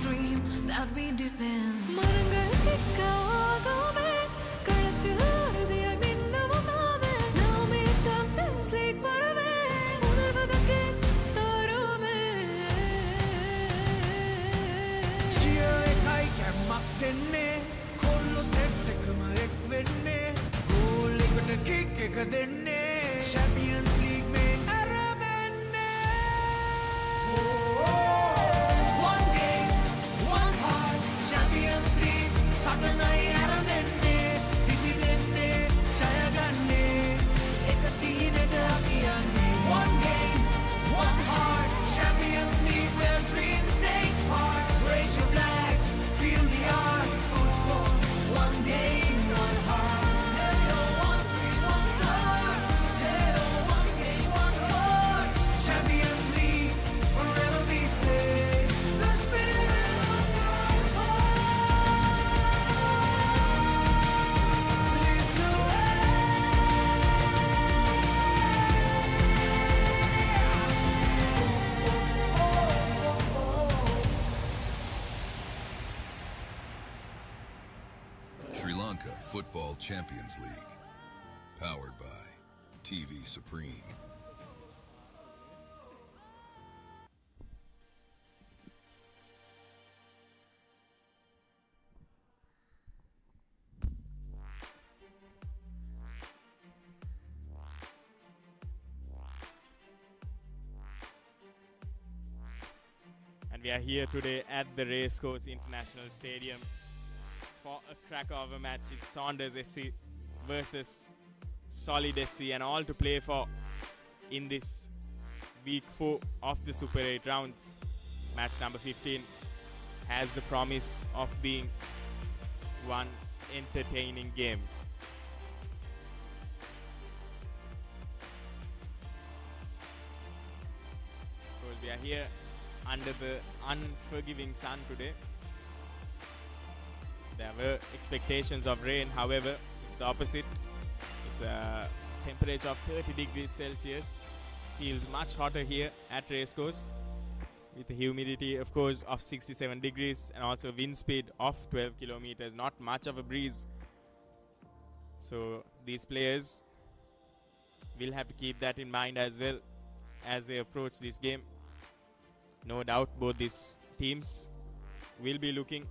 dream that we defend. மரங்கள் திக்காகவே களத்தில் அறுதியை மின்னவும் நாமே நாமே சாம்பியன்ஸ் லீக் வரவே உணர்வதற்கே தருமே Cheer එකයි කැම්මක් දෙන්නේ කොල්ලෝ සෙට් එකම එක් වෙන්නේ ගෝල් එකට කික් එක දෙන්නේ Champions League මේ අරඹන්නේ One game, one heart Champions League සටනයි අරඹන්නේ දිවි දෙන්නේ ජය ගන්නේ එක සීනට අපි යන්නේ One game, one heart Champions League where dreams take part Raise your flags, feel the art Football, one game, one heart Hey yo, one dream, one star Hey yo, one game, one heart Champions League, forever we play The spirit of football leads the way Sri Lanka Football Champions League. Powered by TV Supreme. And we are here today at the Racecourse International Stadium for a cracker of a match. It's Saunders SC versus Solid SC, and all to play for in this week 4 of the Super 8 rounds. Match number 15 has the promise of being one entertaining game. Well, we are here under the unforgiving sun today. There were expectations of rain, however, it's the opposite. It's a temperature of 30 degrees Celsius. Feels much hotter here at Racecourse, with the humidity, of course, of 67 degrees and also wind speed of 12 kilometers. Not much of a breeze. So these players will have to keep that in mind as well as they approach this game. No doubt both these teams will be looking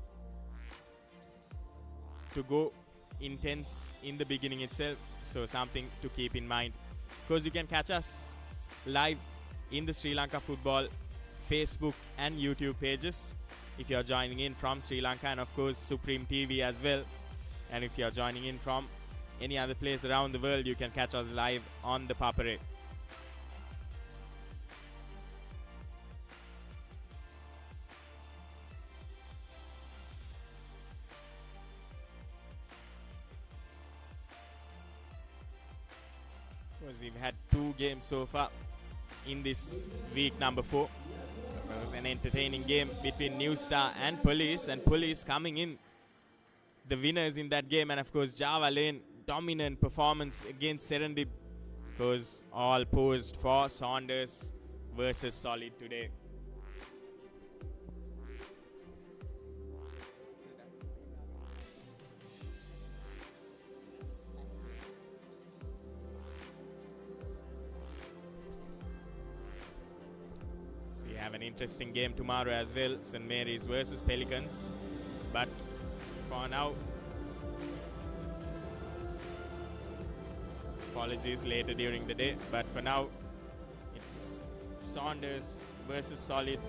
to go intense in the beginning itself, so something to keep in mind. Of course, you can catch us live in the Sri Lanka Football Facebook and YouTube pages if you are joining in from Sri Lanka, and of course Supreme TV as well. And if you are joining in from any other place around the world, you can catch us live on the Papare. We've had 2 games so far in this week number 4. It was an entertaining game between New Star and Police coming in the winners in that game. And of course Java Lane, dominant performance against Serendip, because all posed for Saunders versus Solid today. Have an interesting game tomorrow as well, St. Mary's versus Pelicans, but for now, apologies later during the day, but for now it's Saunders versus Solid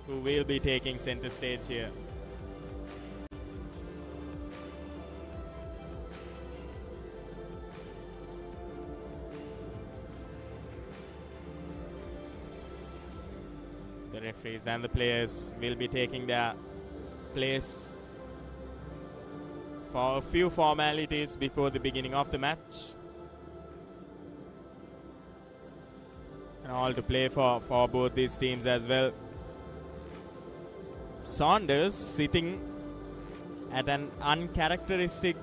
who will be taking center stage here. The referees and the players will be taking their place for a few formalities before the beginning of the match. And all to play for both these teams as well. Saunders sitting at an uncharacteristic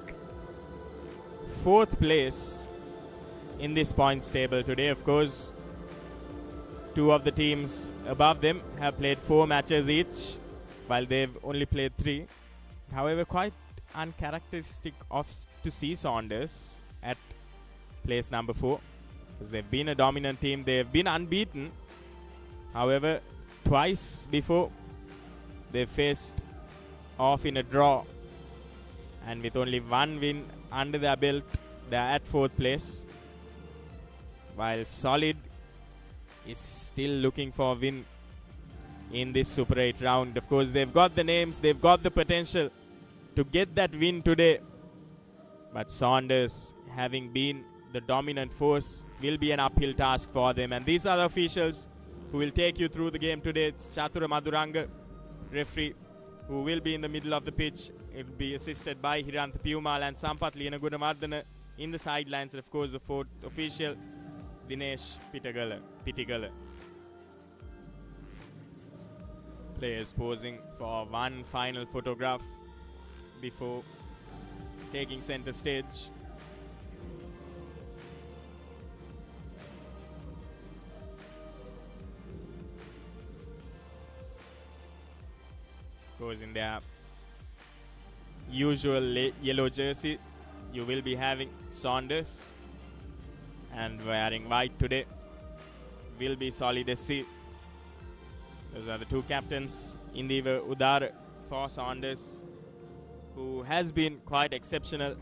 4th place in this points table today. Of course, 2 of the teams above them have played 4 matches each. while they've only played 3. However, quite uncharacteristic to see Saunders at place number 4, because they've been a dominant team. They've been unbeaten. However, twice before they faced off in a draw, and with only 1 win under their belt, they're at 4th place, while Solid is still looking for a win in this Super 8 round. Of course, they've got the names, they've got the potential to get that win today, but Saunders, having been the dominant force, will be an uphill task for them. And these are the officials who will take you through the game today. It's Chathura Maduranga, referee, who will be in the middle of the pitch. It will be assisted by Hirantha Piumal and Sampath Liyanagudamardana in the sidelines, and of course the 4th official, Dinesh Pitigala. Players posing for one final photograph before taking center stage. Goes in their usual yellow jersey. You will be having Saunders, and wearing white today will be Solid SC. Those are the 2 captains. Indiva Udar for Saunders, who has been quite exceptional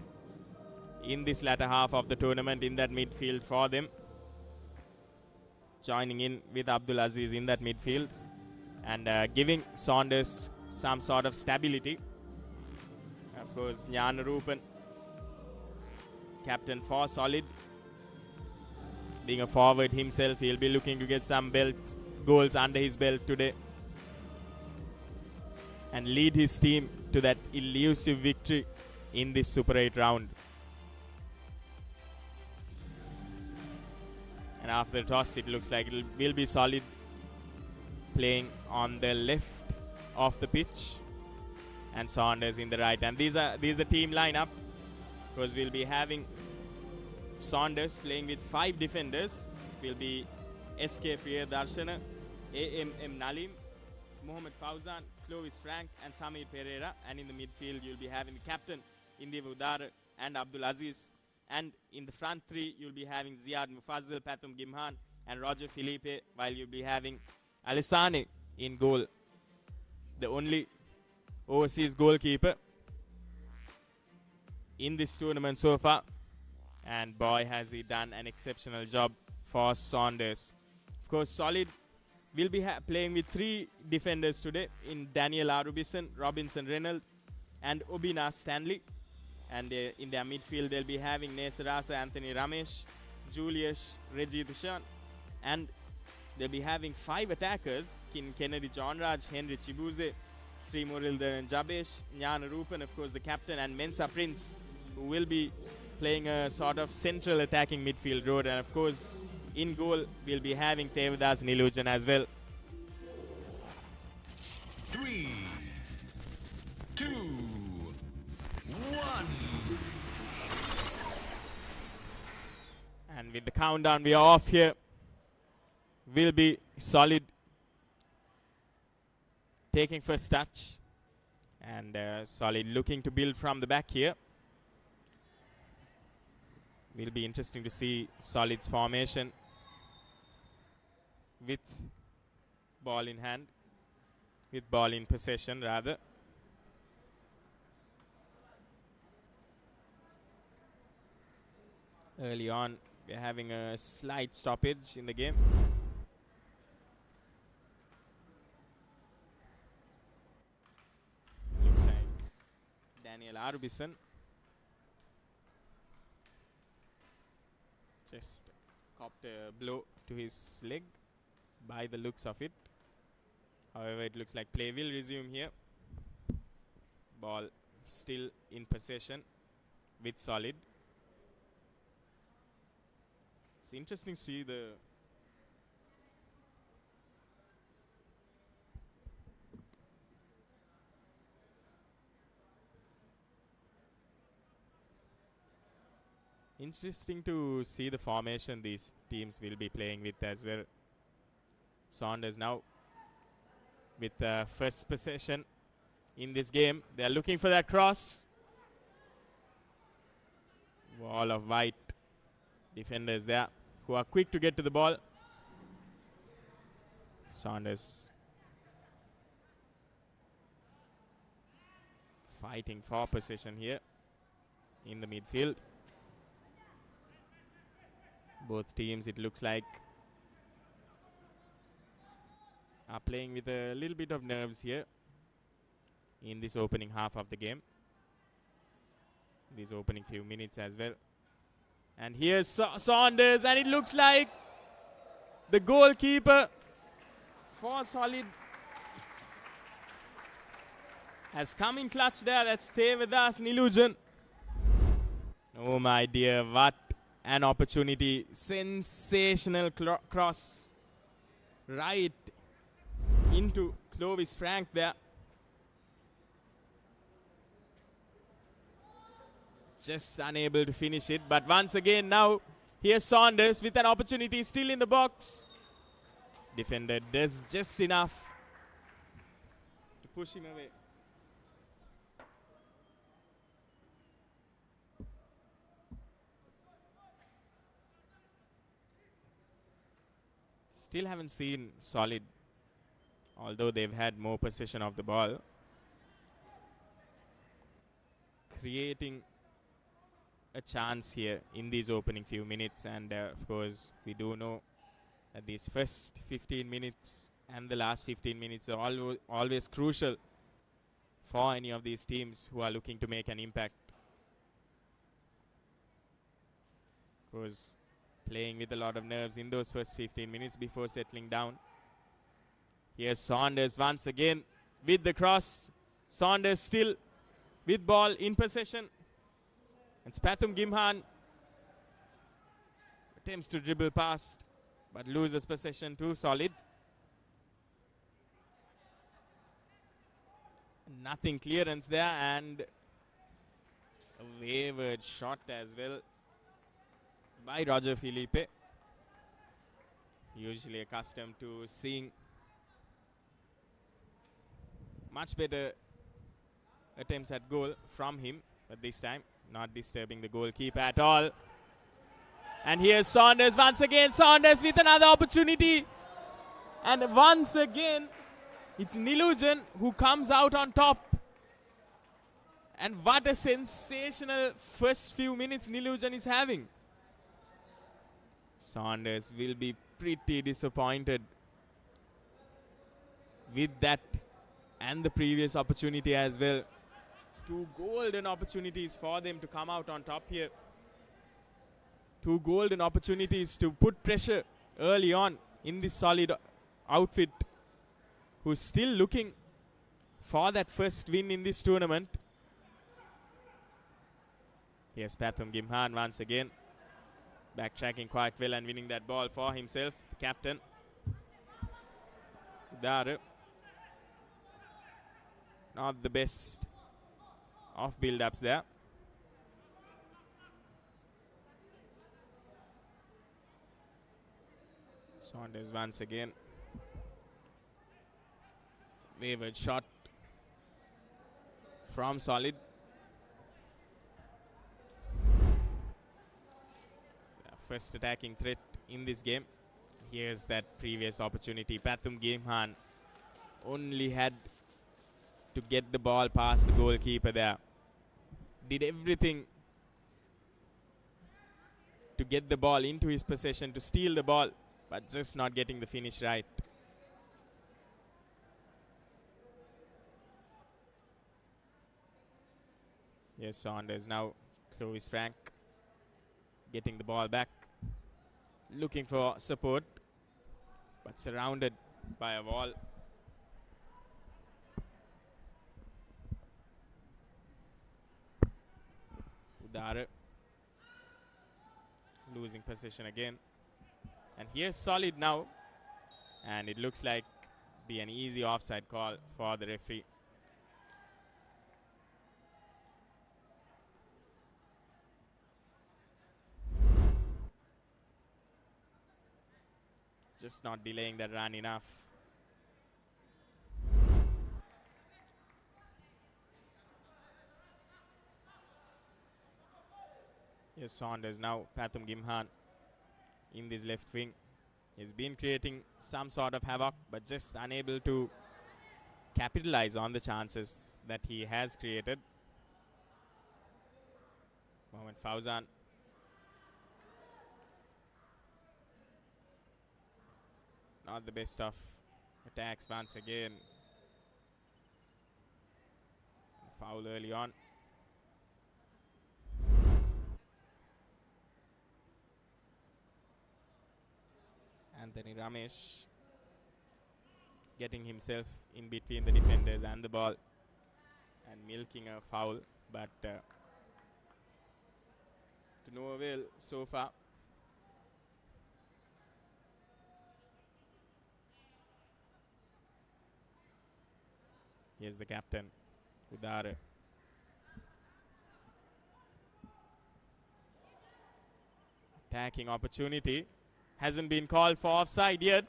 in this latter half of the tournament in that midfield for them, joining in with Abdul Aziz in that midfield and giving Saunders some sort of stability. Of course, Jnanarupan, captain for Solid, being a forward himself, he'll be looking to get some goals under his belt today and lead his team to that elusive victory in this Super 8 round. And after the toss, it looks like it will be Solid playing on the left of the pitch and Saunders in the right. And these are the team lineup, because we'll be having Saunders playing with 5 defenders. It will be SK Priyadarshana, AMM Nalim, Mohamed Fauzan, Clovis Frank and Samir Pereira. And in the midfield, you'll be having the captain Indiva Udar and Abdul Aziz. And in the front 3, you'll be having Ziad Mufazzal, Patum Gimhan and Roger Felipe, while you'll be having Alisane in goal, the only overseas goalkeeper in this tournament so far. And boy, has he done an exceptional job for Saunders. Of course, Solid will be playing with 3 defenders today in Daniel Arubison, Robinson Reynolds and Obina Stanley. And in their midfield, they'll be having Nesarasa Anthony Ramesh, Julius Reggie Dishan. And they'll be having 5 attackers, Kennedy John Raj, Henry Chibuze, Sri Murildaran Jabesh, Jnanarupan, of course the captain, and Mensa Prince, who will be playing a sort of central attacking midfield role. And of course, in goal, we'll be having Tevadas Nilujan as well. 3, 2, 1. And with the countdown, we are off here. Will be Solid taking first touch, and Solid looking to build from the back here. Will be interesting to see Solid's formation with ball in hand, with ball in possession rather. Early on, we're having a slight stoppage in the game. Looks like Daniel Arbison just copped a blow to his leg by the looks of it. However, it looks like play will resume here. Ball still in possession with Solid. It's interesting to see the formation these teams will be playing with as well. Saunders now with the first possession in this game. They are looking for that cross. Wall of white defenders there who are quick to get to the ball. Saunders fighting for possession here in the midfield. Both teams, it looks like, are playing with a little bit of nerves here in this opening half of the game. These opening few minutes as well. And here's Saunders, and it looks like the goalkeeper for Solid has come in clutch there. That's Stay With Us, Nilujan. Oh my dear, what an opportunity. Sensational cross right into Clovis Frank there. Just unable to finish it. But once again now, here's Saunders with an opportunity still in the box. Defender does just enough to push him away. Still haven't seen Solid, although they've had more possession of the ball, creating a chance here in these opening few minutes. And of course, we do know that these first 15 minutes and the last 15 minutes are always crucial for any of these teams who are looking to make an impact. Of course, playing with a lot of nerves in those first 15 minutes before settling down. Here's Saunders once again with the cross. Saunders still with ball in possession. And Spathum Gimhan attempts to dribble past, but loses possession to Solid. Nothing clearance there, and a wayward shot as well by Roger Felipe. Usually accustomed to seeing much better attempts at goal from him, but this time not disturbing the goalkeeper at all. And here's Saunders once again. Saunders with another opportunity. And once again, it's Nilujan who comes out on top. And what a sensational first few minutes Nilujan is having. Saunders will be pretty disappointed with that and the previous opportunity as well. Two golden opportunities for them to come out on top here. Two golden opportunities to put pressure early on in this Solid outfit, who's still looking for that first win in this tournament. Here's Pathum Gimhan once again, backtracking quite well and winning that ball for himself, the captain. Dara, not the best of build-ups there. Saunders once again. Wayward shot from Solid. First attacking threat in this game. Here's that previous opportunity. Pathum Gimhan only had to get the ball past the goalkeeper there. Did everything to get the ball into his possession, to steal the ball, but just not getting the finish right. Yes, Saunders now. Clovis Frank getting the ball back, looking for support, but surrounded by a wall. Udara losing possession again. And here's Solid now. And it looks like be an easy offside call for the referee. Just not delaying that run enough. Yes, Saunders now. Pathum Gimhan in this left wing. He's been creating some sort of havoc, but just unable to capitalize on the chances that he has created. Mohamed Fauzan. Not the best of attacks once again. Foul early on. Anthony Ramesh getting himself in between the defenders and the ball and milking a foul, but to no avail so far. Here's the captain, Udare. Attacking opportunity. Hasn't been called for offside yet.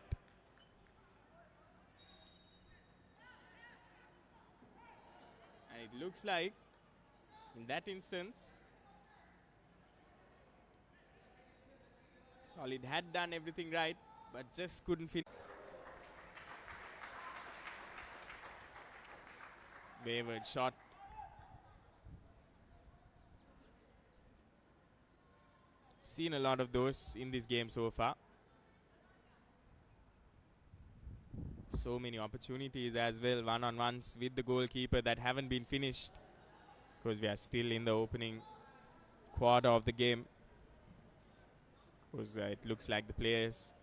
And it looks like in that instance, Solid had done everything right, but just couldn't finish. Wayward shot. Seen a lot of those in this game so far. So many opportunities as well, one-on-ones with the goalkeeper that haven't been finished because we are still in the opening quarter of the game. Because it looks like the players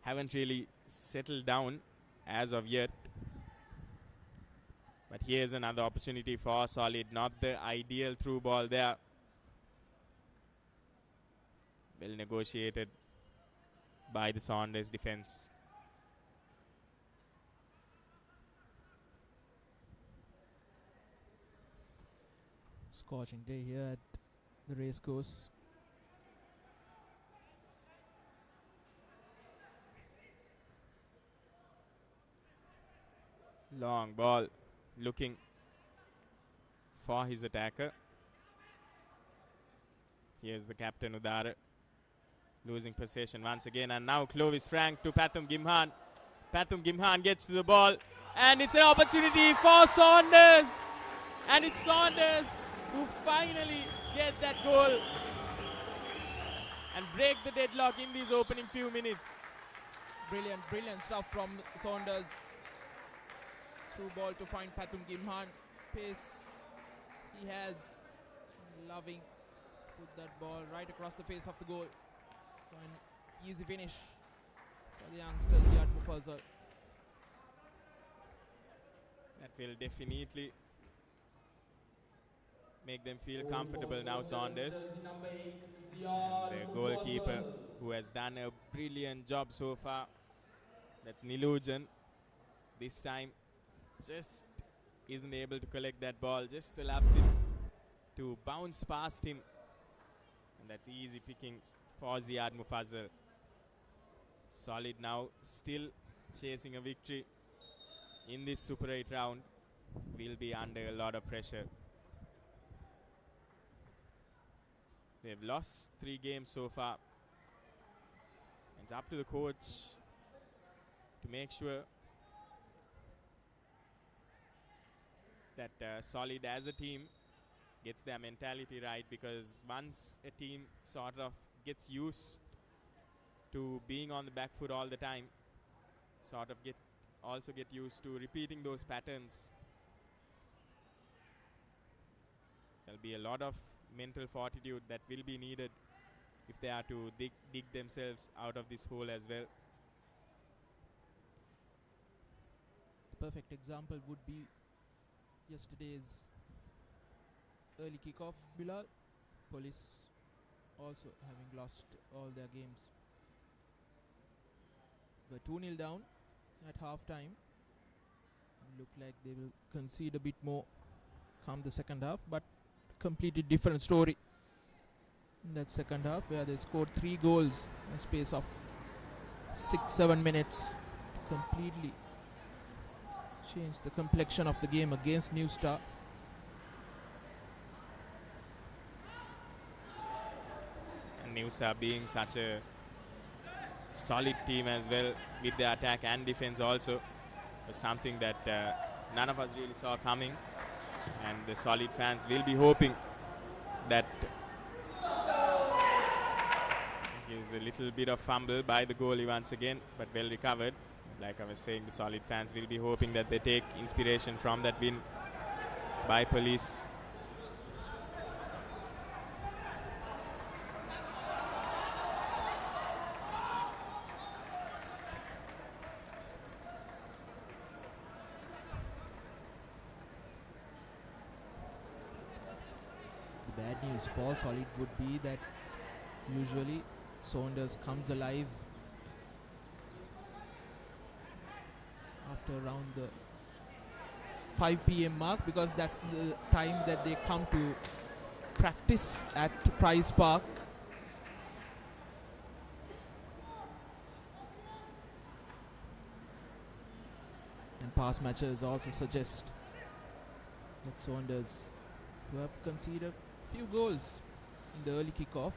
haven't really settled down as of yet. But here's another opportunity for Solid. Not the ideal through ball there. Well negotiated by the Saunders defense. Scorching day here at the racecourse. Long ball, looking for his attacker. Here's the captain Udare, losing possession once again, and now Clovis Frank to Pathum Gimhan. Pathum Gimhan gets to the ball, and it's an opportunity for Saunders, and it's Saunders who finally get that goal and break the deadlock in these opening few minutes. Brilliant stuff from Saunders. Through ball to find Pathum Gimhan. Pace he has. Loving put that ball right across the face of the goal. For an easy finish for the youngsters, Ziad Mufazzal. That will definitely make them feel comfortable now, Saunders. And the goalkeeper, who has done a brilliant job so far, that's Nilujan. This time just isn't able to collect that ball, just allows it to bounce past him, and that's easy pickings for Ziad Mufazzal. Solid now still chasing a victory in this Super 8 round. Will be under a lot of pressure. They've lost 3 games so far. It's up to the coach to make sure that Solid as a team gets their mentality right, because once a team sort of gets used to being on the back foot all the time, sort of get used to repeating those patterns, there'll be a lot of mental fortitude that will be needed if they are to dig themselves out of this hole as well. The perfect example would be yesterday's early kickoff, Bilal. Police also having lost all their games. Were 2-0 down at half-time. Look like they will concede a bit more come the second half, but completely different story in that second half, where they scored 3 goals in a space of 6-7 minutes to completely change the complexion of the game against New Star. Noosa being such a solid team as well with the attack and defense also was something that none of us really saw coming, and the Solid fans will be hoping that is a little bit of fumble by the goalie once again, but well recovered. Like I was saying, the Solid fans will be hoping that they take inspiration from that win by Police. The bad news for Solid would be that usually Saunders comes alive after around the 5 p.m. mark, because that's the time that they come to practice at Prize Park. And past matches also suggest that Saunders, who have conceded a few goals in the early kickoff,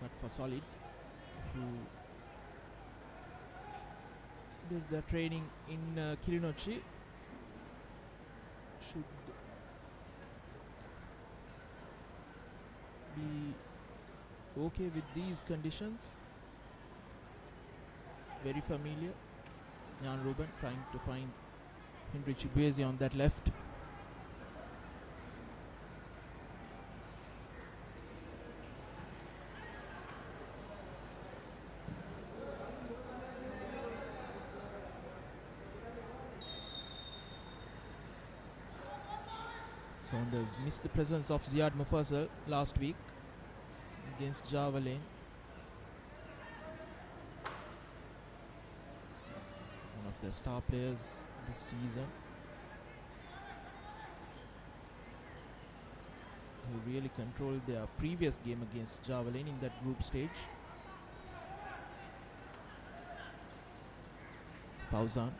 but for Solid, who does their training in Kirinochi, should be okay with these conditions. Very familiar. Jan Ruben trying to find Henry Chibuezi on that left. Saunders missed the presence of Ziad Mufassal last week against Java Lane. One of their star players this season, who really controlled their previous game against Java Lane in that group stage. Fauzan,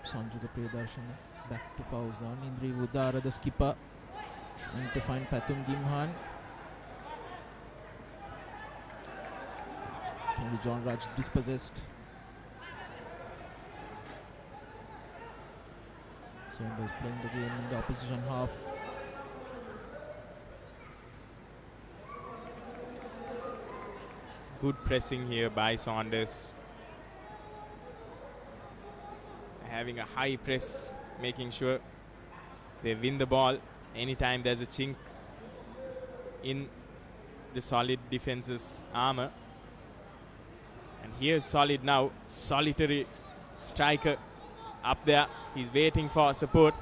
Sanjuga Priyadarshana, back to Fauzan. Indri Udara, the skipper, trying to find Pathum Gimhan. Only John Raj dispossessed. Saunders playing the game in the opposition half. Good pressing here by Saunders. Having a high press, making sure they win the ball anytime there's a chink in the Solid defense's armor. And here's Solid now, solitary striker up there. He's waiting for support.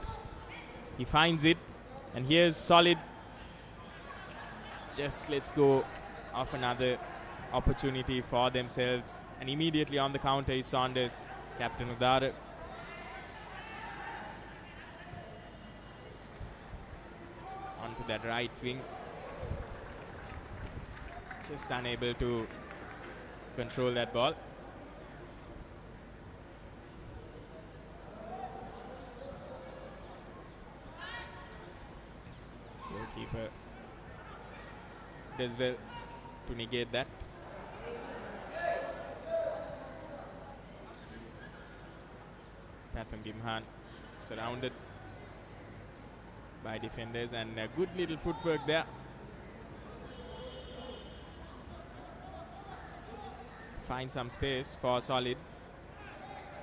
He finds it, and here's Solid. Just lets go of another opportunity for themselves, and immediately on the counter is Saunders, Captain Udara. Onto that right wing, just unable to control that ball. Goalkeeper does well to negate that. Pathum Gimhan surrounded by defenders, and a good little footwork there. Find some space for Solid.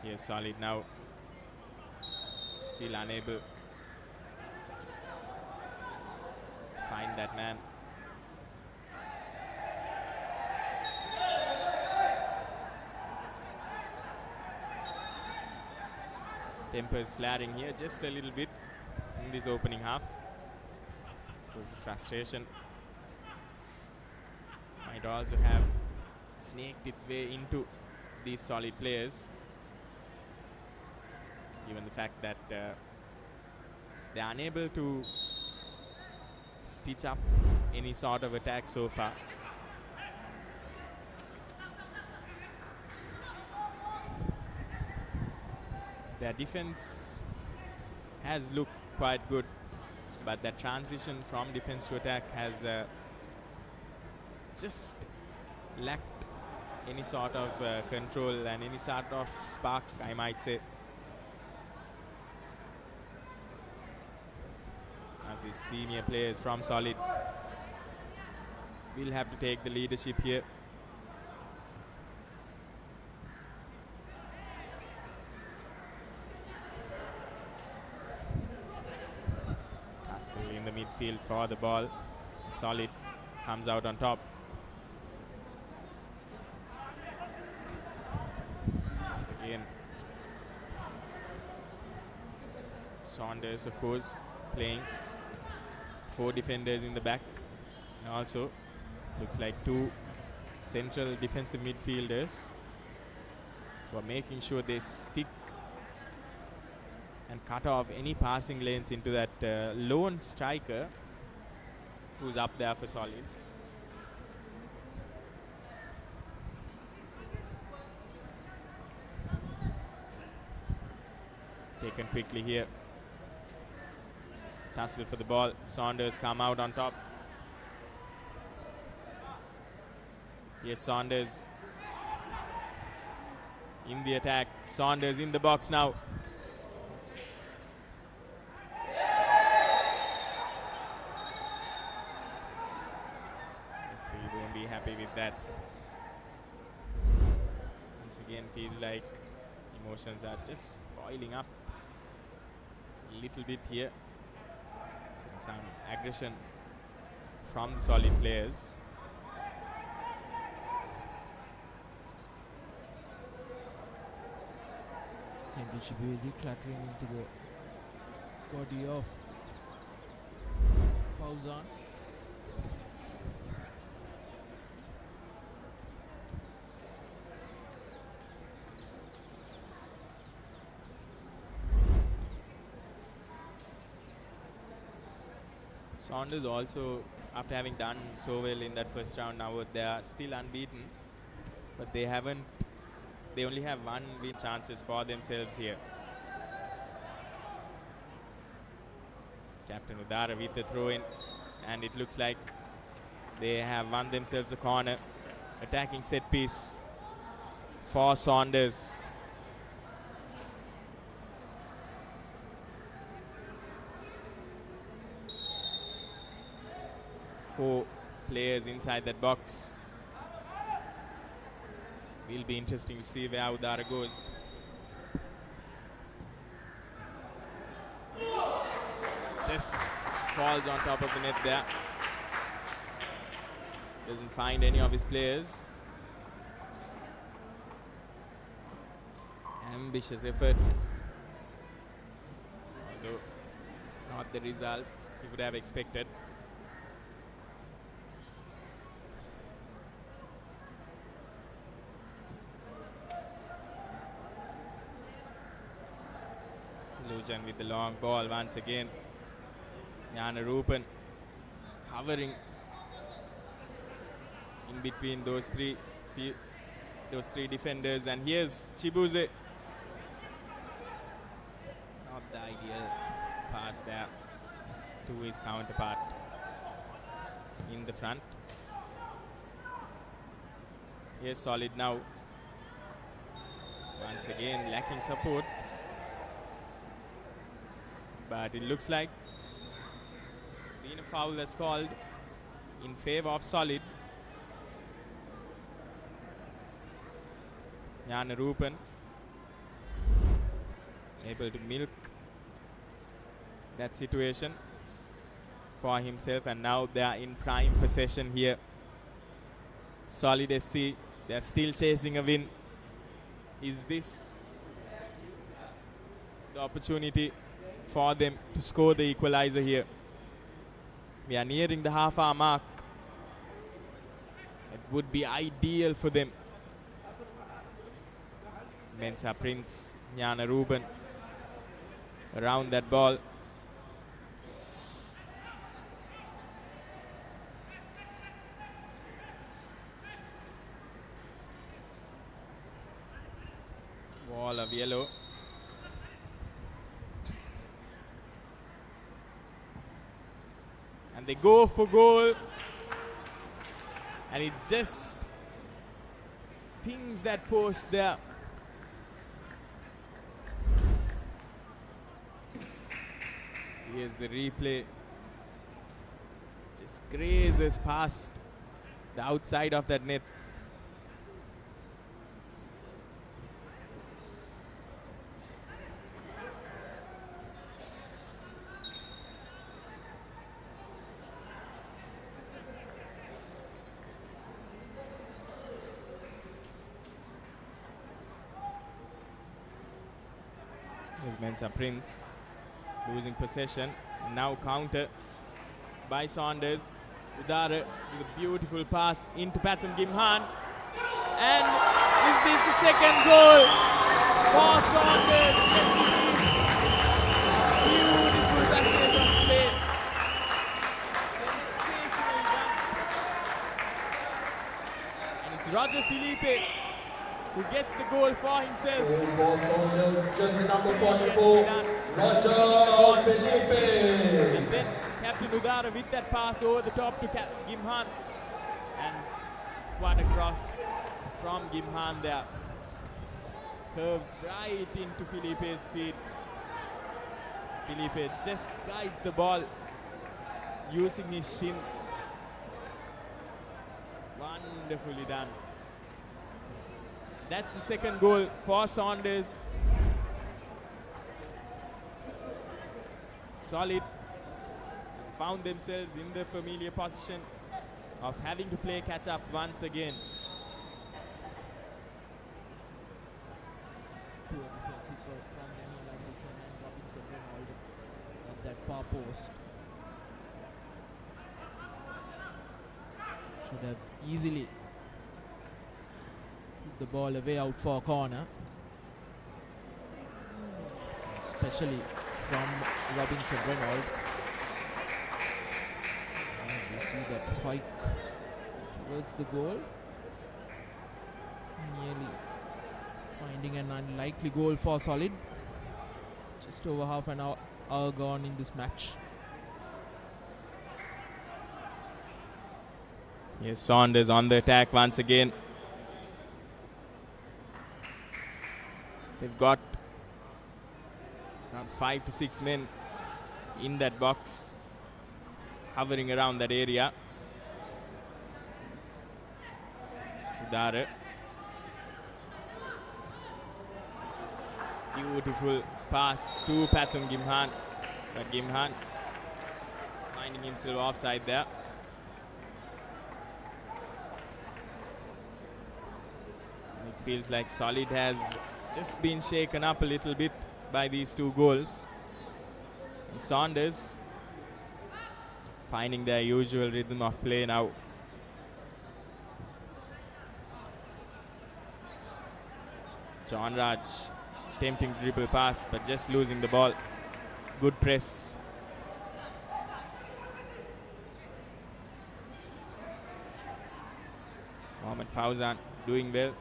Here's Solid now, still unable find that man. Tempers flaring here just a little bit in this opening half. Was the frustration. Might also have snaked its way into these Solid players, given the fact that they are unable to stitch up any sort of attack so far. Their defense has looked quite good, but that transition from defense to attack has just lacked any sort of control and any sort of spark, I might say. And these senior players from Solid will have to take the leadership here. Tussle in the midfield for the ball. Solid comes out on top. Once again, Saunders, of course, playing 4 defenders in the back, and also looks like 2 central defensive midfielders who are making sure they stick and cut off any passing lanes into that lone striker who's up there for Solid. Taken quickly here. Tussle for the ball. Saunders come out on top. Yes, Saunders in the attack. Saunders in the box now. Referee won't be happy with that. Once again, feels like emotions are just boiling up a little bit here. Some aggression from the Solid players. And Shibuya clattering into the body of Fauzan. Saunders also, after having done so well in that first round, now they are still unbeaten, but they only have 1 win chances for themselves here. It's Captain Udara with the throw in, and it looks like they have won themselves a corner. Attacking set piece for Saunders. Four players inside that box. Will be interesting to see where Udara goes. Just falls on top of the net there. Doesn't find any of his players. Ambitious effort. Although not the result he would have expected. Lujan with the long ball once again. Jana Rupan hovering in between those three defenders, and here's Chibuze. Not the ideal pass there to his counterpart in the front. Here's Solid now. Once again lacking support. But it looks like being a foul that's called in favor of Solid. Jana Rupan able to milk that situation for himself, and now they are in prime possession here. Solid SC, they are still chasing a win. Is this the opportunity for them to score the equalizer here? We are nearing the half-hour mark. It would be ideal for them. Mensa Prince, Jana Ruben around that ball. Wall of yellow. And they go for goal. And it just pings that post there. Here's the replay. Just grazes past the outside of that net. Here's Mensa Prince losing possession. Now counter by Saunders. Udara with a beautiful pass into Pathum Gimhan. And is this the second goal for Saunders? Yes, it is. Beautiful passage of play. Sensationally done. And it's Roger Felipe who gets the goal for himself. Goal for Saunders, jersey number 44, Roger Felipe. And then Captain Udara with that pass over the top to Gimhan. And what a cross from Gimhan there. Curves right into Felipe's feet. Felipe just guides the ball using his shin. Wonderfully done. That's the second goal for Saunders. Solid. Found themselves in the familiar position of having to play catch up once again. Poor defensive work from Daniel Anderson and Robinson Reynolds at that far post. Should have easily put the ball away out for a corner. Especially from Robinson Reynolds. And we see that hike towards the goal. Nearly finding an unlikely goal for Solid. Just over half an hour gone in this match. Yes, Saunders on the attack once again. They've got around 5 to 6 men in that box, hovering around that area. Udara. Beautiful pass to Pathum Gimhan. But Gimhan finding himself offside there. And it feels like Solid has just been shaken up a little bit by these two goals. And Saunders finding their usual rhythm of play now. John Raj attempting dribble pass but just losing the ball. Good press. Mohamed Fauzan doing well.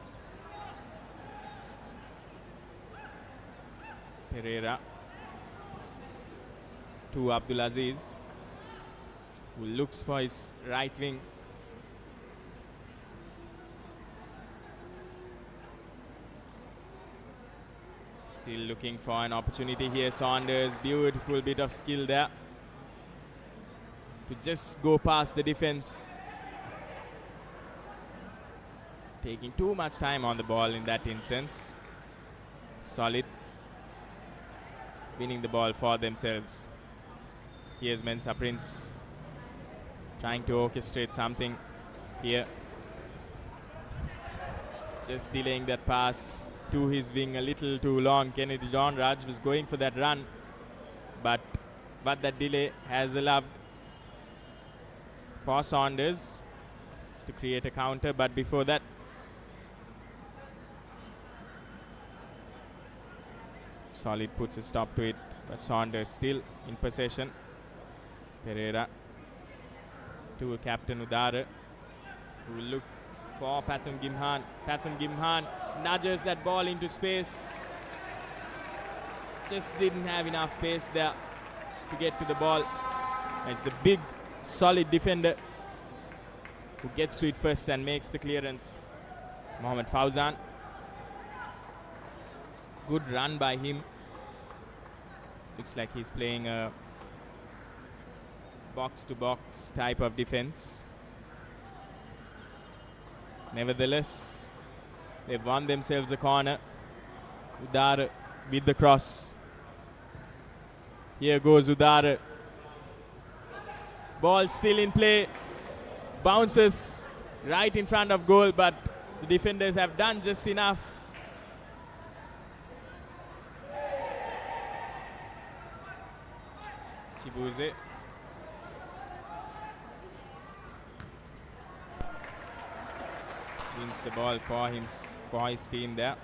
Pereira to Abdulaziz, who looks for his right wing. Still looking for an opportunity here. Saunders, beautiful bit of skill there to just go past the defense. Taking too much time on the ball in that instance. Solid winning the ball for themselves. Here's Mensa Prince trying to orchestrate something here. Just delaying that pass to his wing a little too long. Kennedy John Raj was going for that run, but that delay has allowed for Saunders to create a counter. But before that, Solid puts a stop to it, but Saunders still in possession. Pereira to Captain Udara, who looks for Pathum Gimhan. Pathum Gimhan nudges that ball into space. Just didn't have enough pace there to get to the ball. And it's a big solid defender who gets to it first and makes the clearance. Mohamed Fauzan. Good run by him. Looks like he's playing a box-to-box type of defense. Nevertheless, they've won themselves a corner. Udara with the cross. Here goes Udara. Ball still in play. Bounces right in front of goal, but the defenders have done just enough. Chibuze. Wins the ball for his team there.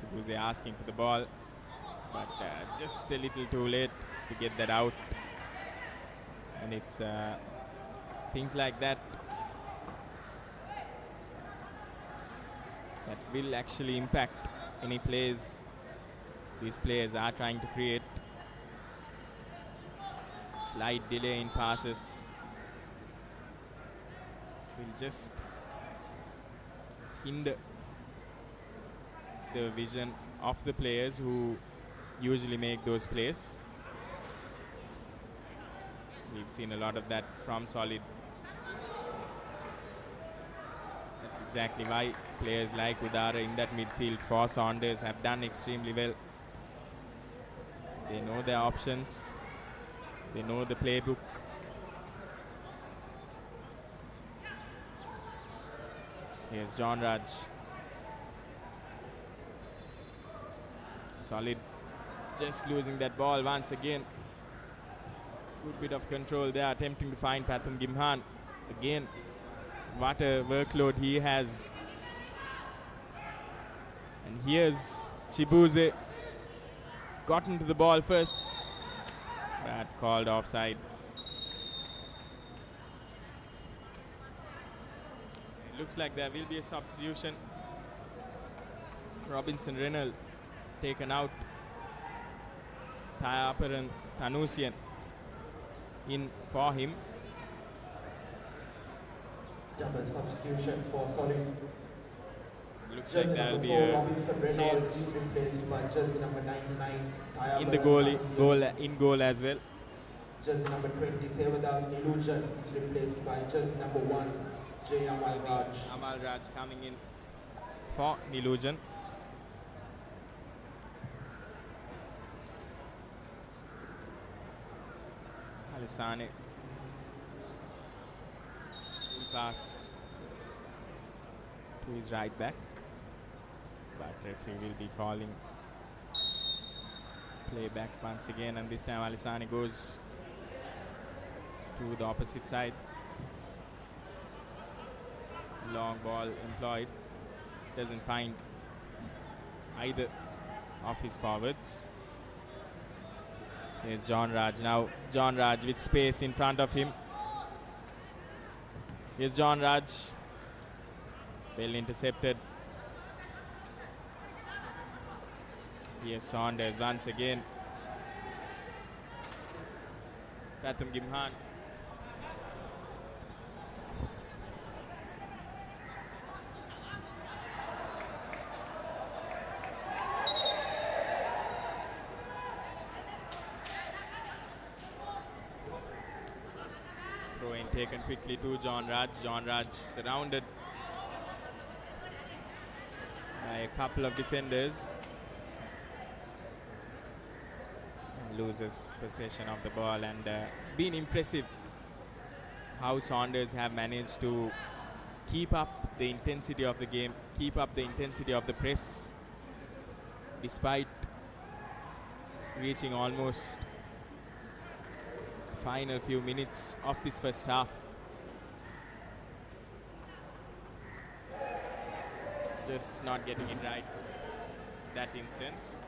Chibuze asking for the ball, but just a little too late to get that out. And it's things like that that will actually impact any plays these players are trying to create. Slight delay in passes will just hinder the vision of the players who usually make those plays. We've seen a lot of that from Solid. That's exactly why players like Udara in that midfield for Saunders have done extremely well. They know their options. They know the playbook. Here's John Raj. Solid just losing that ball once again. Good bit of control there, attempting to find Pathum Gimhan. Again, what a workload he has. And here's Chibuze. Gotten to the ball first. But called offside. It looks like there will be a substitution. Robinson Reynolds taken out. Thayaparan Tanusian in for him. Double substitution for Solid. Looks like there will be a Robinson change Reynolds is replaced by jersey number 99. in the goal as well. Jersey number 20, Thevadas Nilujan is replaced by jersey number 1, J. Amal Raj. Amal Raj coming in for Nilujan. Alisane. Pass to his right back. But referee will be calling play back once again, and this time Alisane goes to the opposite side. Long ball employed. Doesn't find either of his forwards. Here's John Raj now. John Raj with space in front of him. Here's John Raj. Well intercepted. Here's Saunders once again. Pathum Gimhan. Throw in taken quickly to John Raj. John Raj surrounded by a couple of defenders. Loses possession of the ball, and it's been impressive how Saunders have managed to keep up the intensity of the game, keep up the intensity of the press, despite reaching almost final few minutes of this first half. Just not getting it right that instance.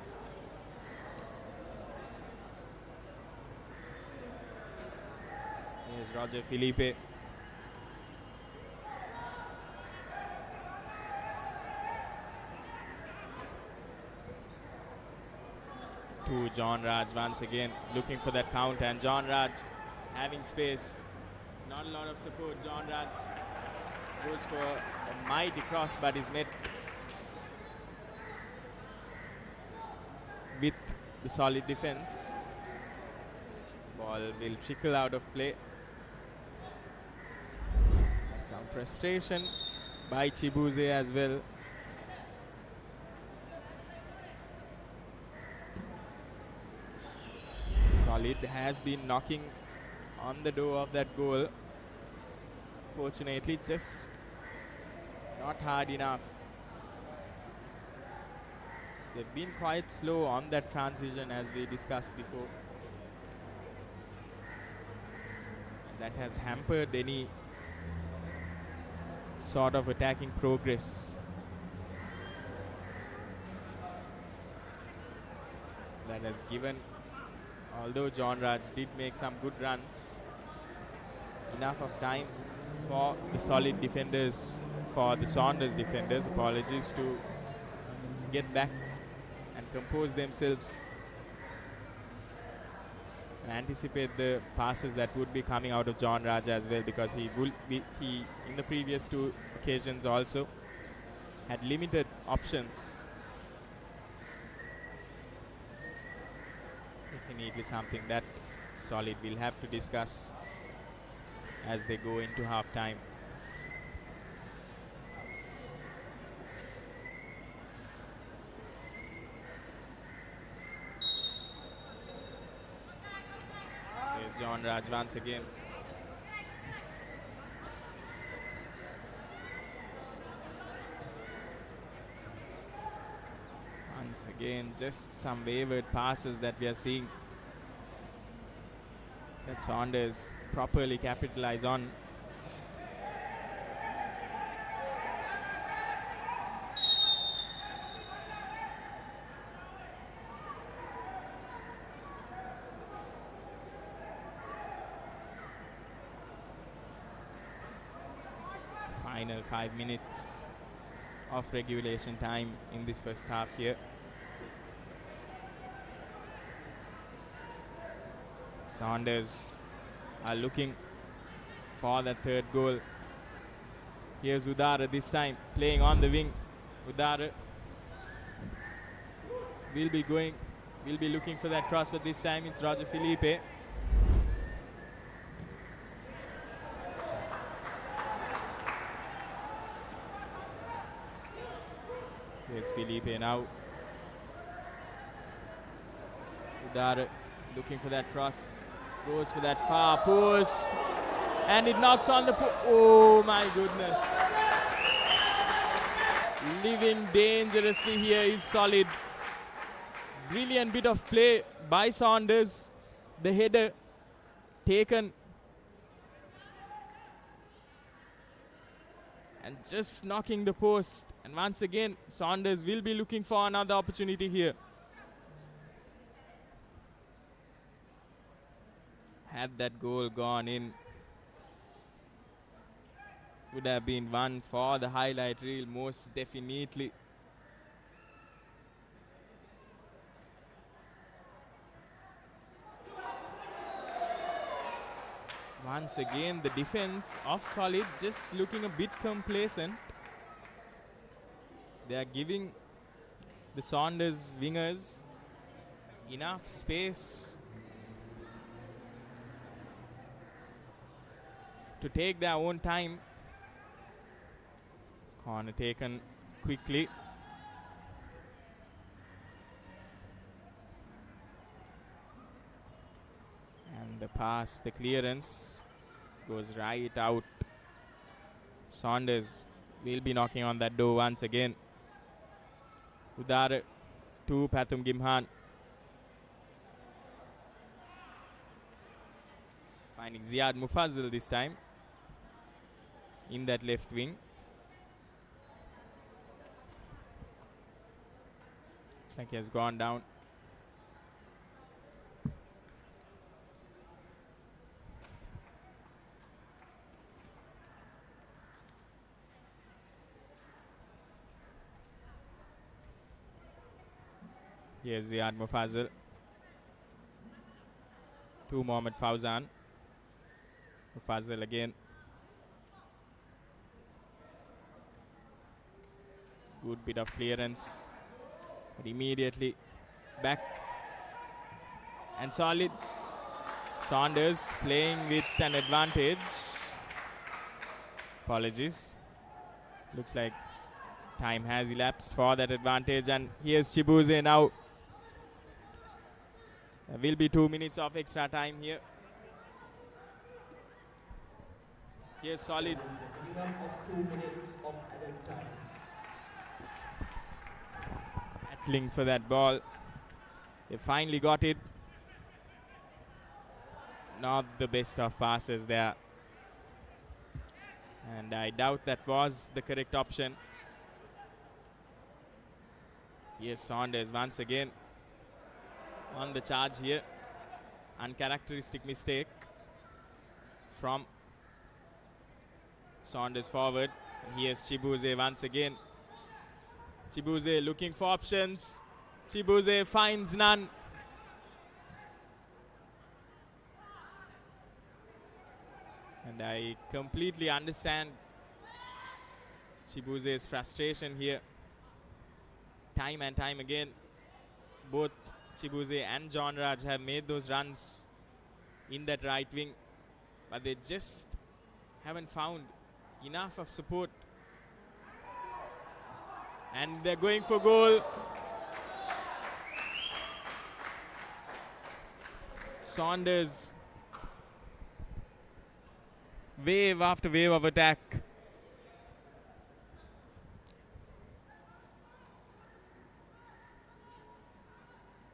Here's Roger Felipe. to John Raj once again, looking for that count, and John Raj having space. Not a lot of support. John Raj goes for a mighty cross, but is met with the solid defense. Ball will trickle out of play. Some frustration by Chibuze as well. Solid has been knocking on the door of that goal. Fortunately, just not hard enough. They've been quite slow on that transition, as we discussed before. And that has hampered any sort of attacking progress. That has given, although John Raj did make some good runs, enough of time for the solid defenders, for the Saunders defenders, apologies, to get back and compose themselves and anticipate the passes that would be coming out of John Raj as well, because he in the previous two occasions also had limited options. Definitely something that Solid will have to discuss as they go into half time. There's John Raj once again. Once again, just some wayward passes that we are seeing that Saunders properly capitalize on. Final 5 minutes of regulation time in this first half here. Saunders are looking for the third goal. Here's Udara this time, playing on the wing. Udara will be looking for that cross, but this time it's Roger Felipe. Here's Felipe now. Udara looking for that cross. Goes for that far post. And it knocks on the post. Oh my goodness. Living dangerously here is Solid. Brilliant bit of play by Saunders. The header taken. And just knocking the post. And once again, Saunders will be looking for another opportunity here. Had that goal gone in, would have been one for the highlight reel, most definitely. Once again, the defense of Solid just looking a bit complacent. They are giving the Saunders wingers enough space to take their own time. Corner taken quickly. And the pass, the clearance goes right out. Saunders will be knocking on that door once again. Udara to Pathum Gimhan. Finding Ziad Mufazzal this time in that left wing. Looks like he has gone down. Here's Ziad Mufazzal. to Mohammad Fauzan. Fazal again. Good bit of clearance. But immediately back. And solid. Saunders playing with an advantage. Apologies. Looks like time has elapsed for that advantage. And here's Chibuze now. There will be 2 minutes of extra time here. Here's solid. Minimum of 2 minutes of added time. Battling for that ball. They finally got it. Not the best of passes there. And I doubt that was the correct option. Yes, Saunders once again on the charge here. Uncharacteristic mistake from Saunders forward. And here's Chibuze once again. Chibuze looking for options. Chibuze finds none. And I completely understand Chibuze's frustration here. Time and time again, both Chibuze and John Raj have made those runs in that right wing, but they just haven't found enough of support. And they're going for goal. Saunders, wave after wave of attack.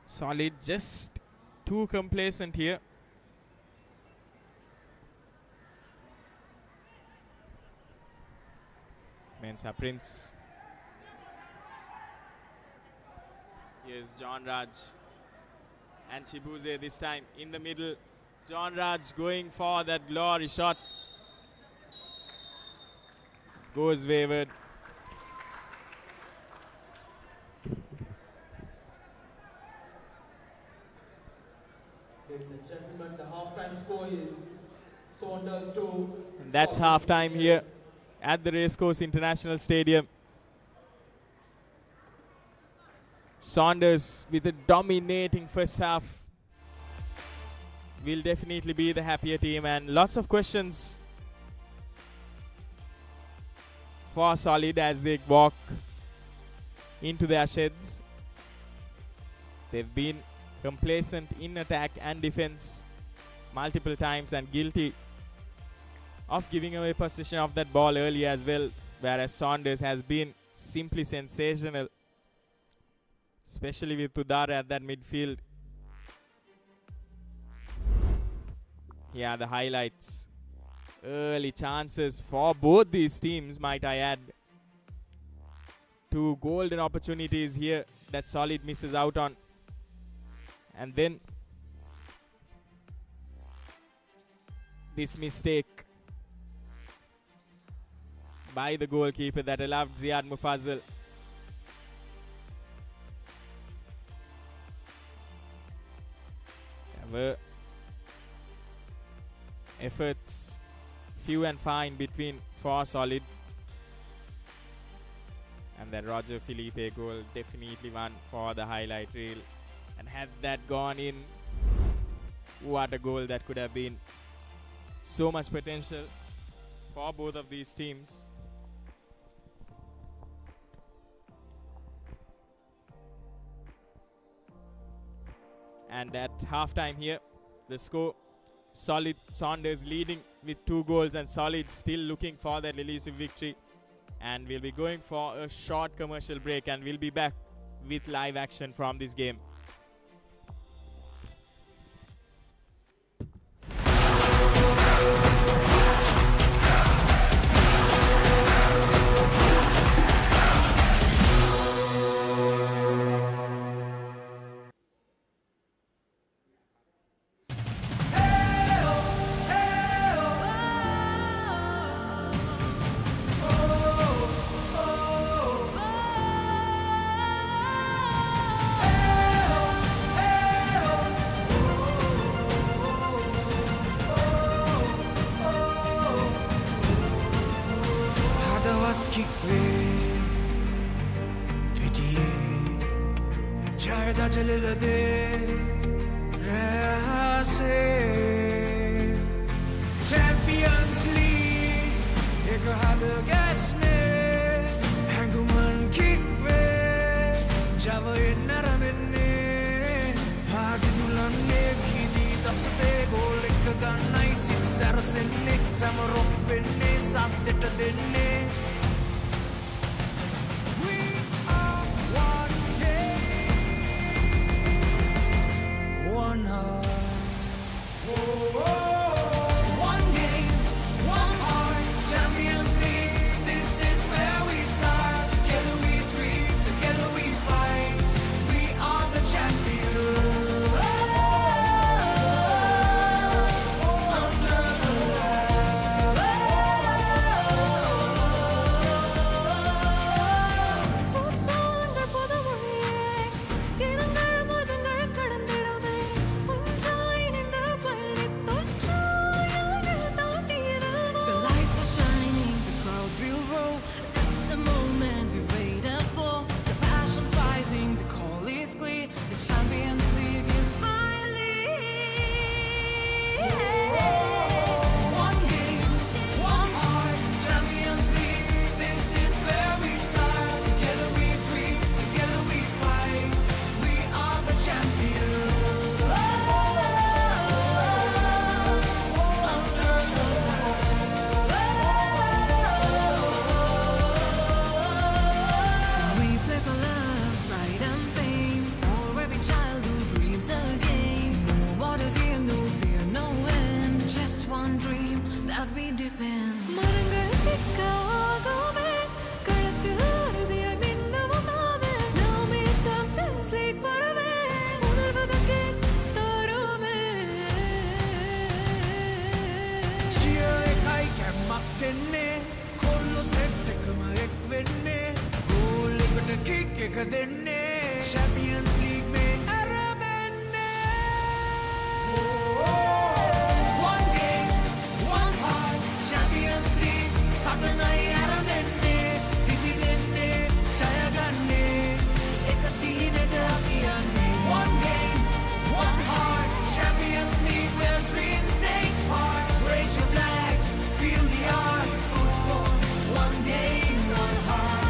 Solid, just too complacent here. Mensa Prince. Here's John Raj and Chibuze this time in the middle. John Raj going for that glory shot. Goes wayward. Ladies and gentlemen, the halftime score is Saunders 2. And that's halftime here at the Racecourse International Stadium. Saunders with a dominating first half will definitely be the happier team, and lots of questions for Solid as they walk into their sheds. They've been complacent in attack and defense multiple times and guilty of giving away possession of that ball early as well, whereas Saunders has been simply sensational, especially with Tudar at that midfield. Here are the highlights. Early chances for both these teams, might I add. 2 golden opportunities here that Solid misses out on. And then this mistake by the goalkeeper that allowed Ziad Mufazzal. There were efforts few and fine between for Solid, and that Roger Felipe goal definitely one for the highlight reel. And had that gone in, what a goal that could have been. So much potential for both of these teams. And at halftime here, the score, Solid Saunders leading with 2 goals, and Solid still looking for that elusive victory. And we'll be going for a short commercial break, and we'll be back with live action from this game. rajalilade rase Champions League ek hada gas mein hanguman kick pe java naramenne bhagi dulanne bhidi dasde goal ek gannai sit sarasenne samarok wenne satteta denne one heart. One game, one heart. Champions League. This is where we start. Together we dream, together we fight. We are the champions. Under the Champions League में अरबन्ने One game, one heart Champions League साटनाई अरबन्ने दिबिदेन्ने जयगन्ने एक सीने डबियान्ने One game, one heart Champions League where dreams take part Raise your flags, feel the art One game, one heart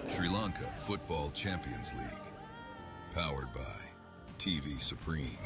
Sri Lanka Football Champions League. Powered by TV Supreme.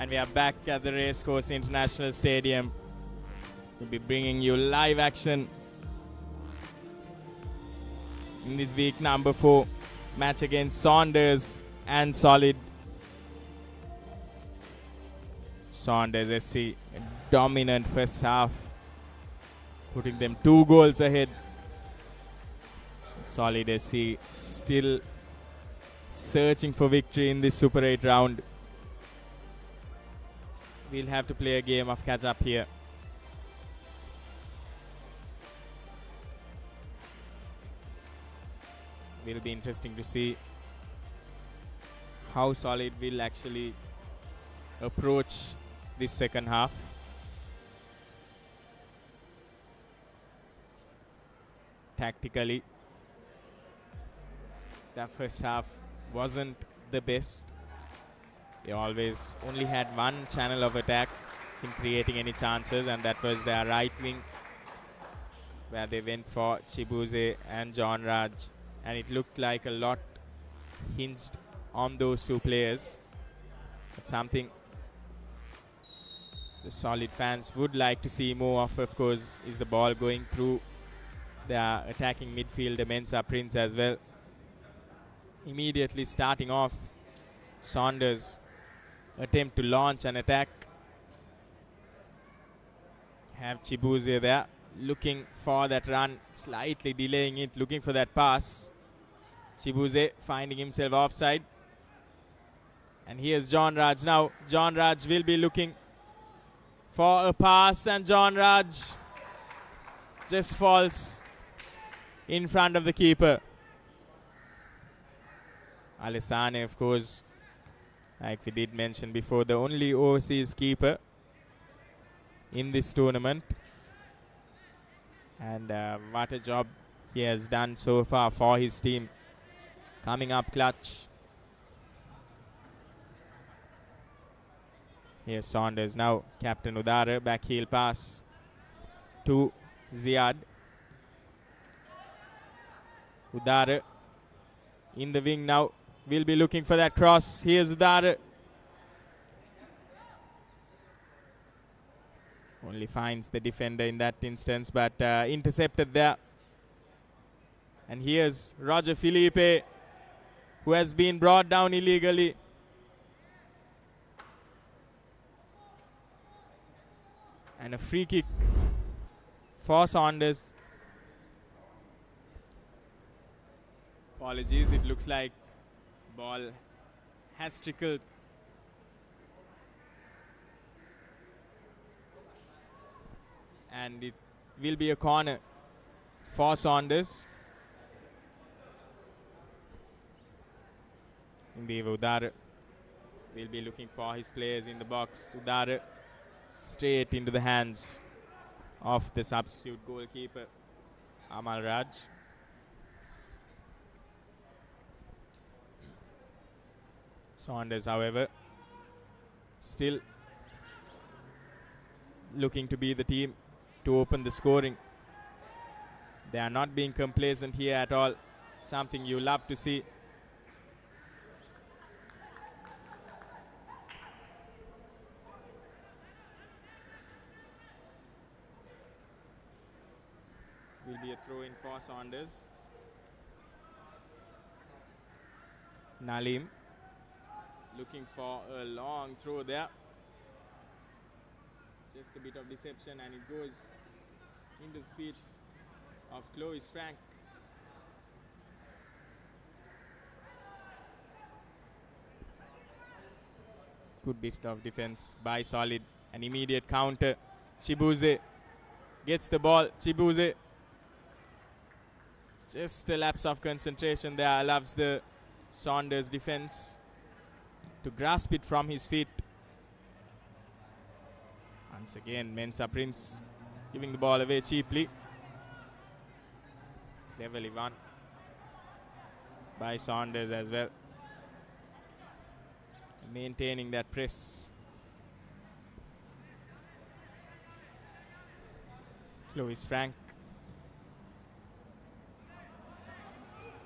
And we are back at the Racecourse International Stadium. We'll be bringing you live action in this week number 4 match against Saunders and Solid. Saunders SC, a dominant first half, putting them 2 goals ahead. Solid SC still searching for victory in this Super 8 round. We'll have to play a game of catch up here. Will be interesting to see how Solid will actually approach this second half. Tactically, the first half wasn't the best. They always only had one channel of attack in creating any chances, and that was their right wing, where they went for Chibuze and John Raj, and it looked like a lot hinged on those 2 players. But something the Solid fans would like to see more of course, is the ball going through their attacking midfielder Mensa Prince as well. Immediately starting off, Saunders attempt to launch an attack. Have Chibuze there looking for that run, slightly delaying it, looking for that pass. Chibuze finding himself offside. And here's John Raj now. John Raj will be looking for a pass, and John Raj just falls in front of the keeper. Alessane, of course, like we did mention before, the only overseas keeper in this tournament. And what a job he has done so far for his team. Coming up clutch. Here's Saunders now. Captain Udara, back heel pass to Ziad. Udara in the wing now. Will be looking for that cross. Here's Udara. Only finds the defender in that instance, but intercepted there. And here's Roger Felipe, who has been brought down illegally. And a free kick for Saunders. Apologies, it looks like ball has trickled. And it will be a corner for Saunders. Indeed, Udara will be looking for his players in the box. Udara straight into the hands of the substitute goalkeeper, Amal Raj. Saunders, however, still looking to be the team to open the scoring. They are not being complacent here at all. Something you love to see. Will be a throw in for Saunders. Nalim looking for a long throw there. Just a bit of deception, and it goes into the feet of Clovis Frank. Good bit of defense by Solid. An immediate counter. Chibuze gets the ball. Chibuze, just a lapse of concentration there, allows the Saunders defense to grasp it from his feet. Once again, Mensa Prince giving the ball away cheaply. Cleverly won by Saunders as well. Maintaining that press. Clovis Frank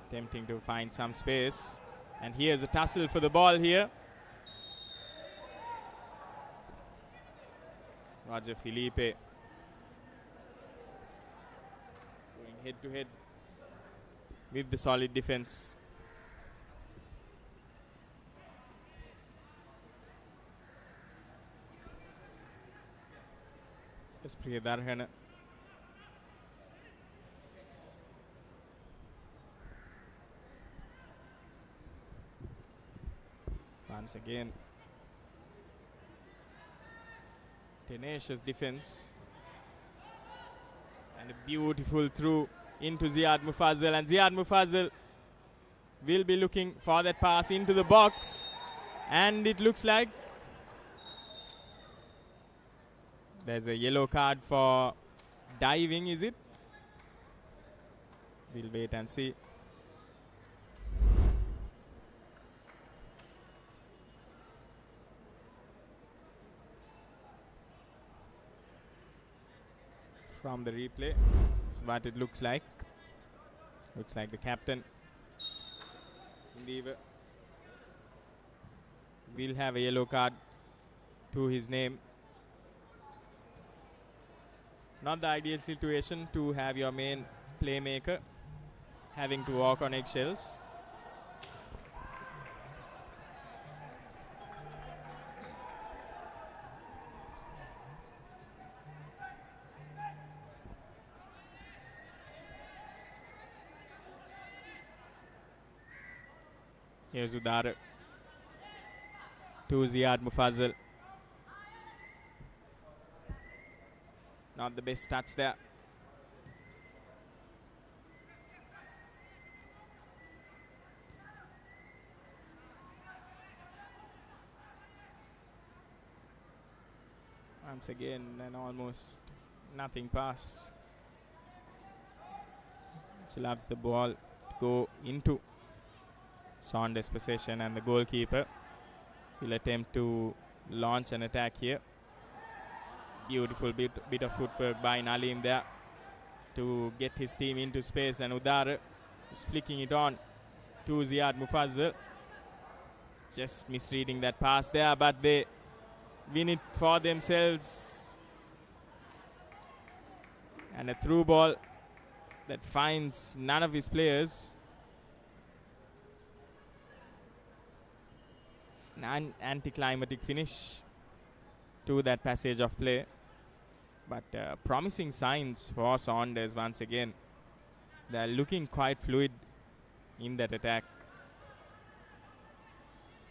attempting to find some space. And here's a tussle for the ball here. Roger Felipe going head to head with the solid defense. Priya Darhana. Once again, tenacious defense. And a beautiful through into Ziad Mufazzal. And Ziad Mufazzal will be looking for that pass into the box. And it looks like there's a yellow card for diving, is it? We'll wait and see. From the replay, that's what it looks like. Looks like the captain will have a yellow card to his name. Not the ideal situation to have your main playmaker having to walk on eggshells. Here's Udar to Ziad Mufazzal. Not the best touch there. Once again, an almost nothing pass. She loves the ball to go into Saunders' possession, and the goalkeeper will attempt to launch an attack here. Beautiful bit of footwork by Nalim there to get his team into space, and Udar is flicking it on to Ziad Mufazzal. Just misreading that pass there, but they win it for themselves. And a through ball that finds none of his players. An anticlimactic finish to that passage of play, but promising signs for Saunders once again. They're looking quite fluid in that attack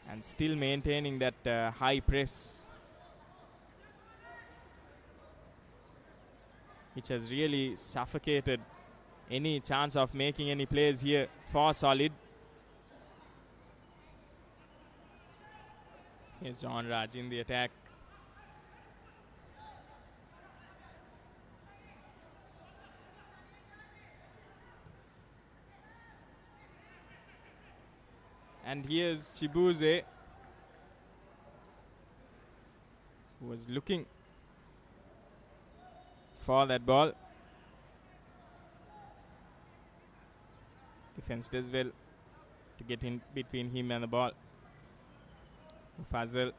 and still maintaining that high press, which has really suffocated any chance of making any plays here for Solid. Here's John Raj in the attack. And here's Chibuze, who was looking for that ball. Defense does well to get in between him and the ball. Mufazzal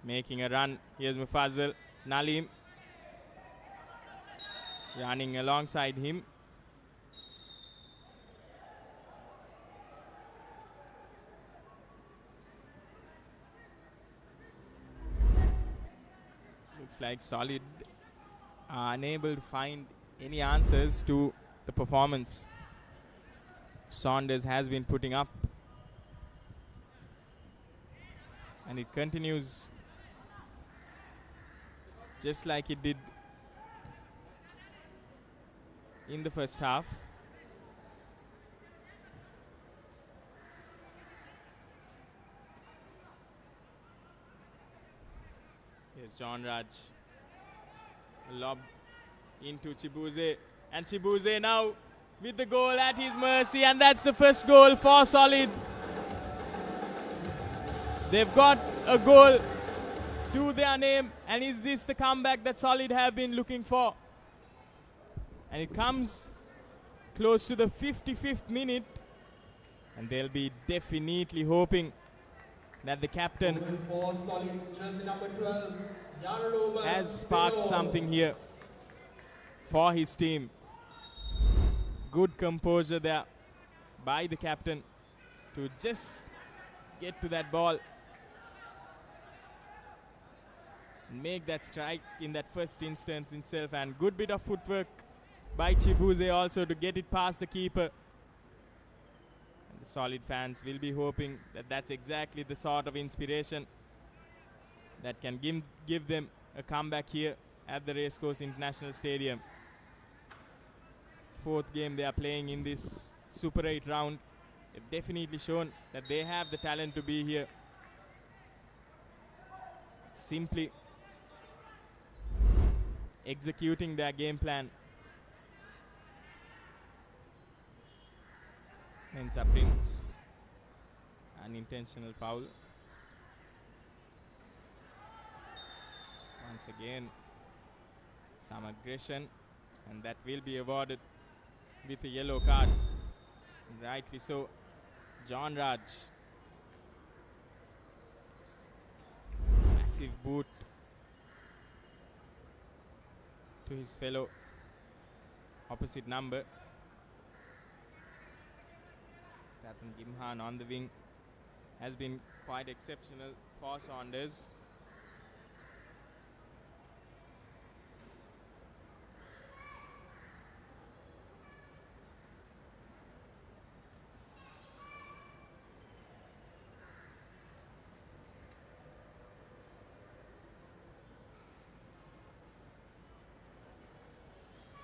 making a run. Here's Mufazzal. Nalim running alongside him. Looks like Solid are unable to find any answers to the performance Saunders has been putting up. And it continues just like it did in the first half. Here's John Raj. Lob into Chibuze. And Chibuze now with the goal at his mercy. And that's the first goal for Solid. They've got a goal to their name, and is this the comeback that Solid have been looking for? And it comes close to the 55th minute, and they'll be definitely hoping that the captain Moving for Solid, jersey number 12, Yarloba has sparked something here for his team. Good composure there by the captain to just get to that ball, make that strike in that first instance itself, and good bit of footwork by Chibuze also to get it past the keeper. And the Solid fans will be hoping that that's exactly the sort of inspiration that can give them a comeback here at the Racecourse International Stadium. Fourth game they are playing in this Super 8 round. They've definitely shown that they have the talent to be here. Simply executing their game plan. Hence a Prince, unintentional foul. Once again, some aggression, and that will be awarded with a yellow card. Rightly so. John Raj. Massive boot to his fellow opposite number. Catherine Gimhan on the wing has been quite exceptional for Saunders.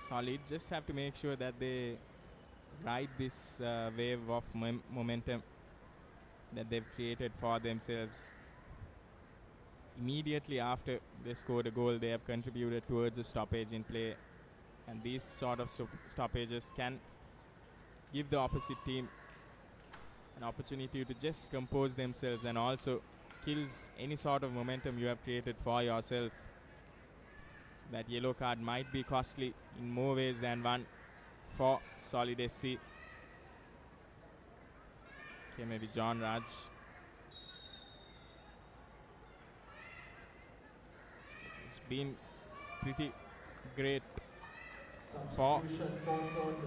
Solid just have to make sure that they ride this wave of momentum that they've created for themselves. Immediately after they scored a goal, they have contributed towards a stoppage in play, and these sort of stoppages can give the opposite team an opportunity to just compose themselves, and also kills any sort of momentum you have created for yourself. That yellow card might be costly in more ways than one for Solid SC. Kennedy John Raj. It's been pretty great for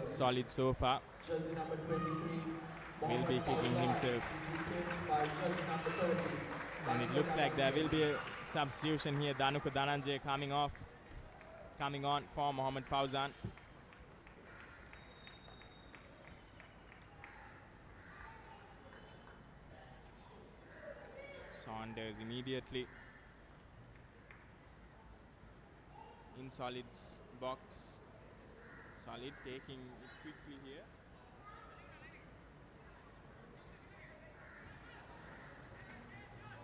Solid so far. Jersey number 23, Will be kicking himself. is replaced by jersey number 30. And it looks like there will be a substitution here. Danuka Dhananjay coming on for Mohammad Fauzan. Saunders immediately in Solid's box. Solid taking it quickly here.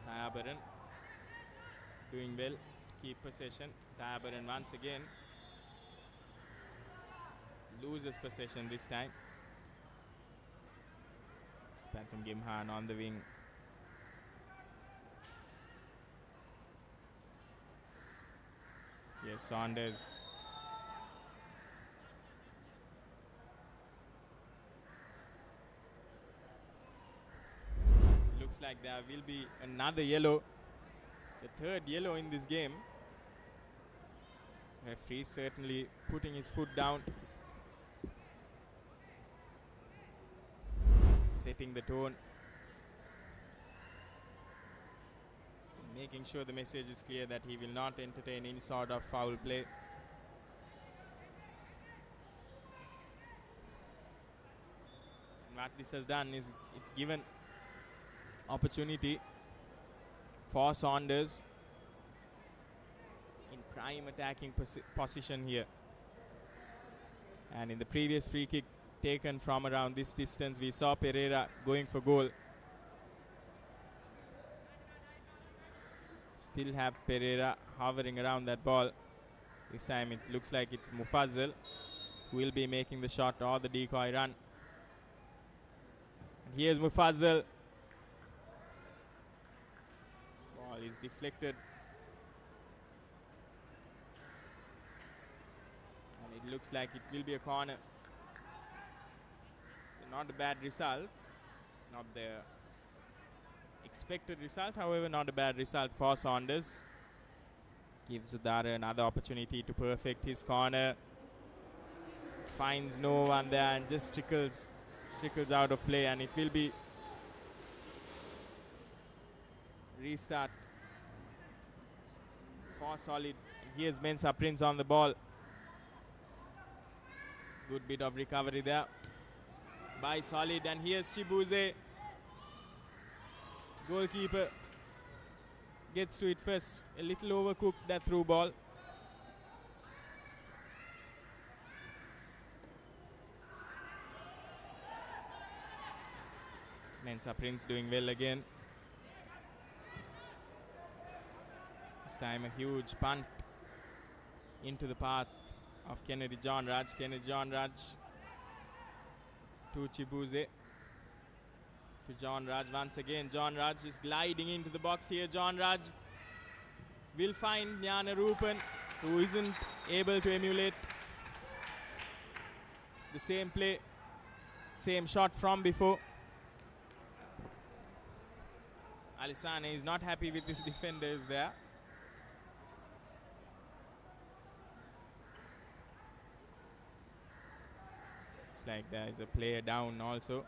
Tayabaran doing well to keep possession. Tayabaran once again loses possession this time. Spanton Gimhan on the wing. Yes, Saunders. Looks like there will be another yellow. The third yellow in this game. Referee certainly putting his foot down. Setting the tone. Making sure the message is clear that he will not entertain any sort of foul play. And what this has done is it's given opportunity for Saunders in prime attacking position here. And in the previous free kick taken from around this distance, we saw Pereira going for goal. Still have Pereira hovering around that ball. This time it looks like it's Mufazzal who will be making the shot or the decoy run. And here's Mufazzal. Ball is deflected. And it looks like it will be a corner. So not a bad result. Not the expected result. However, not a bad result for Saunders. Gives Udara another opportunity to perfect his corner. Finds no one there and just trickles out of play, and it will be restart for Solid. Here's Mensah Prince on the ball. Good bit of recovery there by Solid, and here's Chibuze. Goalkeeper gets to it first. A little overcooked that through ball. Mensah Prince doing well again. This time a huge punt into the path of Kennedy John Raj. Kennedy John Raj to Chibuze. To John Raj once again. John Raj is gliding into the box here. John Raj will find Jnana Rupan, who isn't able to emulate the same play, same shot from before. Alisane is not happy with his defenders there. Looks like there is a player down also.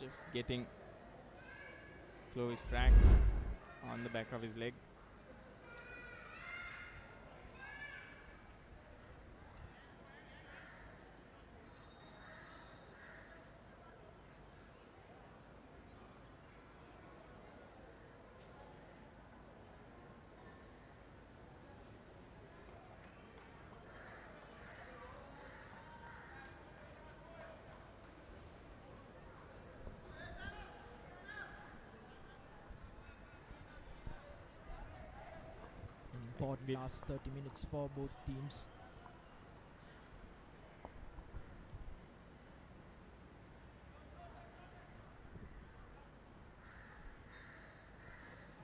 Just getting Clovis Frank on the back of his leg. Important last 30 minutes for both teams.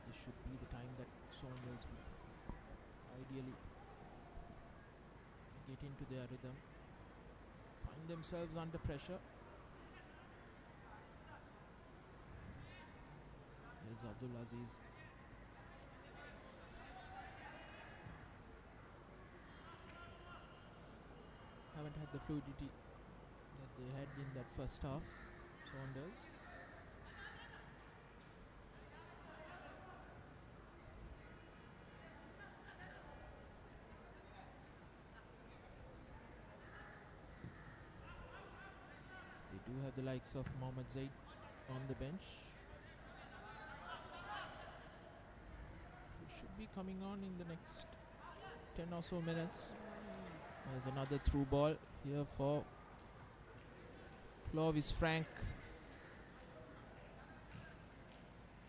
This should be the time that Saunders will ideally get into their rhythm, find themselves under pressure. There's Abdul Aziz. Haven't had the fluidity that they had in that first half, Saunders. They do have the likes of Mohammad Zaid on the bench, who should be coming on in the next 10 or so minutes. There's another through ball here for Clovis Frank.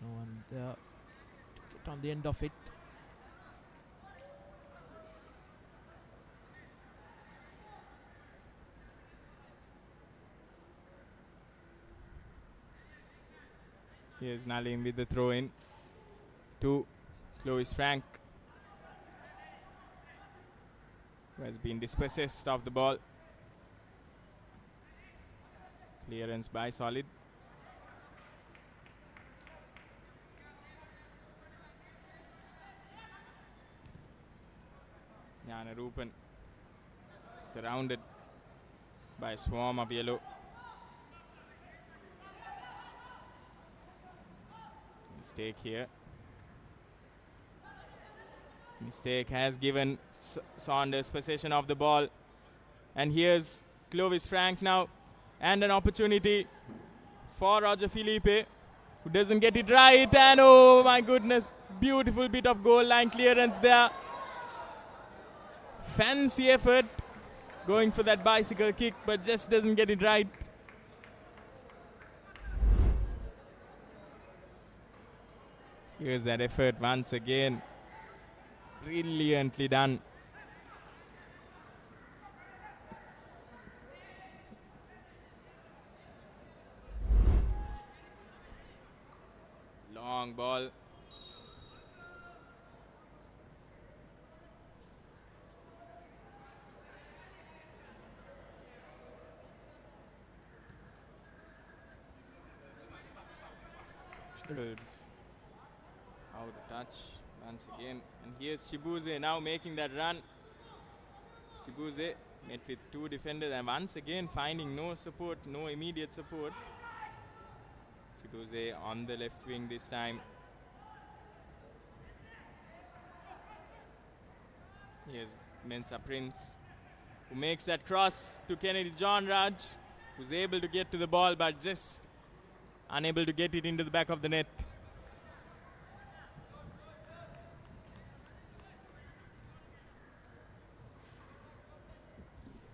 No one there to get on the end of it. Here's Nalim with the throw in to Clovis Frank, who has been dispossessed of the ball. Clearance by Solid. Jnana Rupan surrounded by a swarm of yellow. Mistake here. Mistake has given Saunders possession of the ball. And here's Clovis Frank now. And an opportunity for Roger Felipe, who doesn't get it right. And oh my goodness, beautiful bit of goal line clearance there. Fancy effort going for that bicycle kick, but just doesn't get it right. Here's that effort once again. Brilliantly done. Long ball. Fields out of touch once again. And here's Chibuze now making that run. Chibuze met with two defenders and once again finding no support, no immediate support. Chibuze on the left wing this time. Here's Mensa Prince, who makes that cross to Kennedy John Raj, who's able to get to the ball but just unable to get it into the back of the net.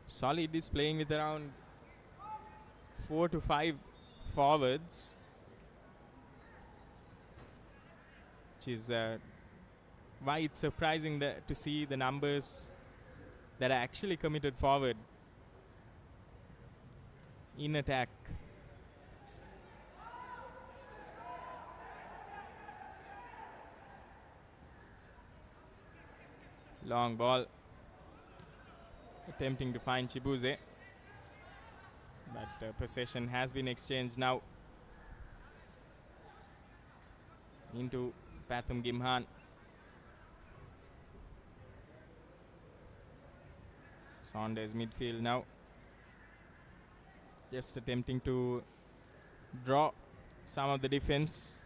Solid is playing with around 4 to 5 forwards, which is why it's surprising to see the numbers that are actually committed forward in attack. Long ball, attempting to find Chibuze, but possession has been exchanged now into Pathum Gimhan. Saunders midfield now, just attempting to draw some of the defense.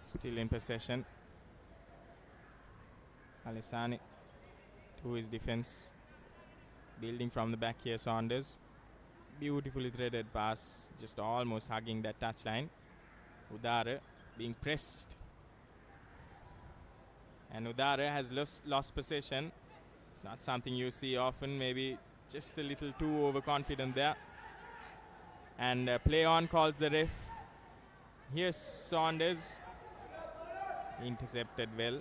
Still in possession. Alessani to his defense. Building from the back here, Saunders. Beautifully threaded pass, just almost hugging that touchline. Udara being pressed. And Udara has lost possession. It's not something you see often, maybe just a little too overconfident there. And play on calls the ref. Here's Saunders. Intercepted well.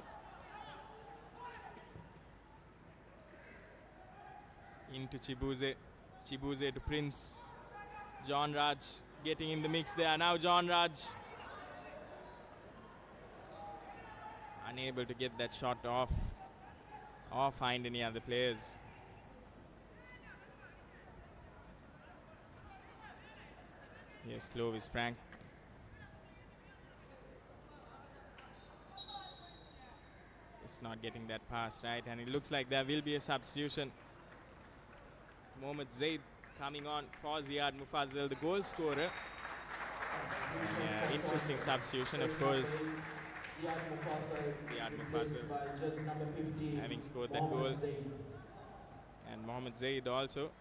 Into Chibuze. Chibuze to Prince. John Raj getting in the mix there. Now John Raj unable to get that shot off or find any other players. Yes, Clovis Frank. It's not getting that pass right, and it looks like there will be a substitution. Mohammad Zaid coming on for Ziad Mufazzal, the goal scorer. Yeah, interesting substitution, of course. Ziad Mufazzal having scored that goal. And Mohammad Zaid also.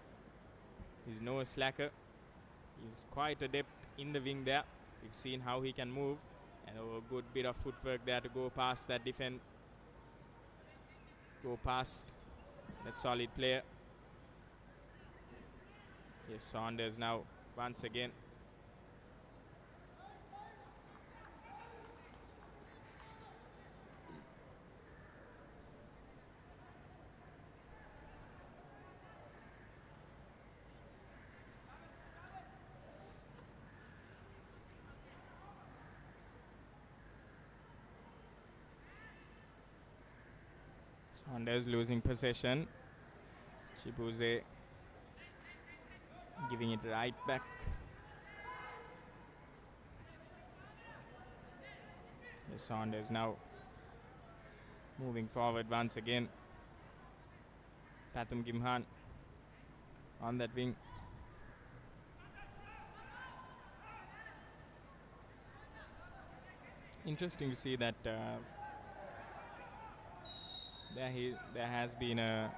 He's no slacker. He's quite adept in the wing there. We've seen how he can move. And a good bit of footwork there to go past that defense. Go past that solid player. Yes, Saunders now once again. Saunders losing possession. Chibuze giving it right back. Yes, Saunders now moving forward once again. Pathum Gimhan on that wing. Interesting to see that there has been a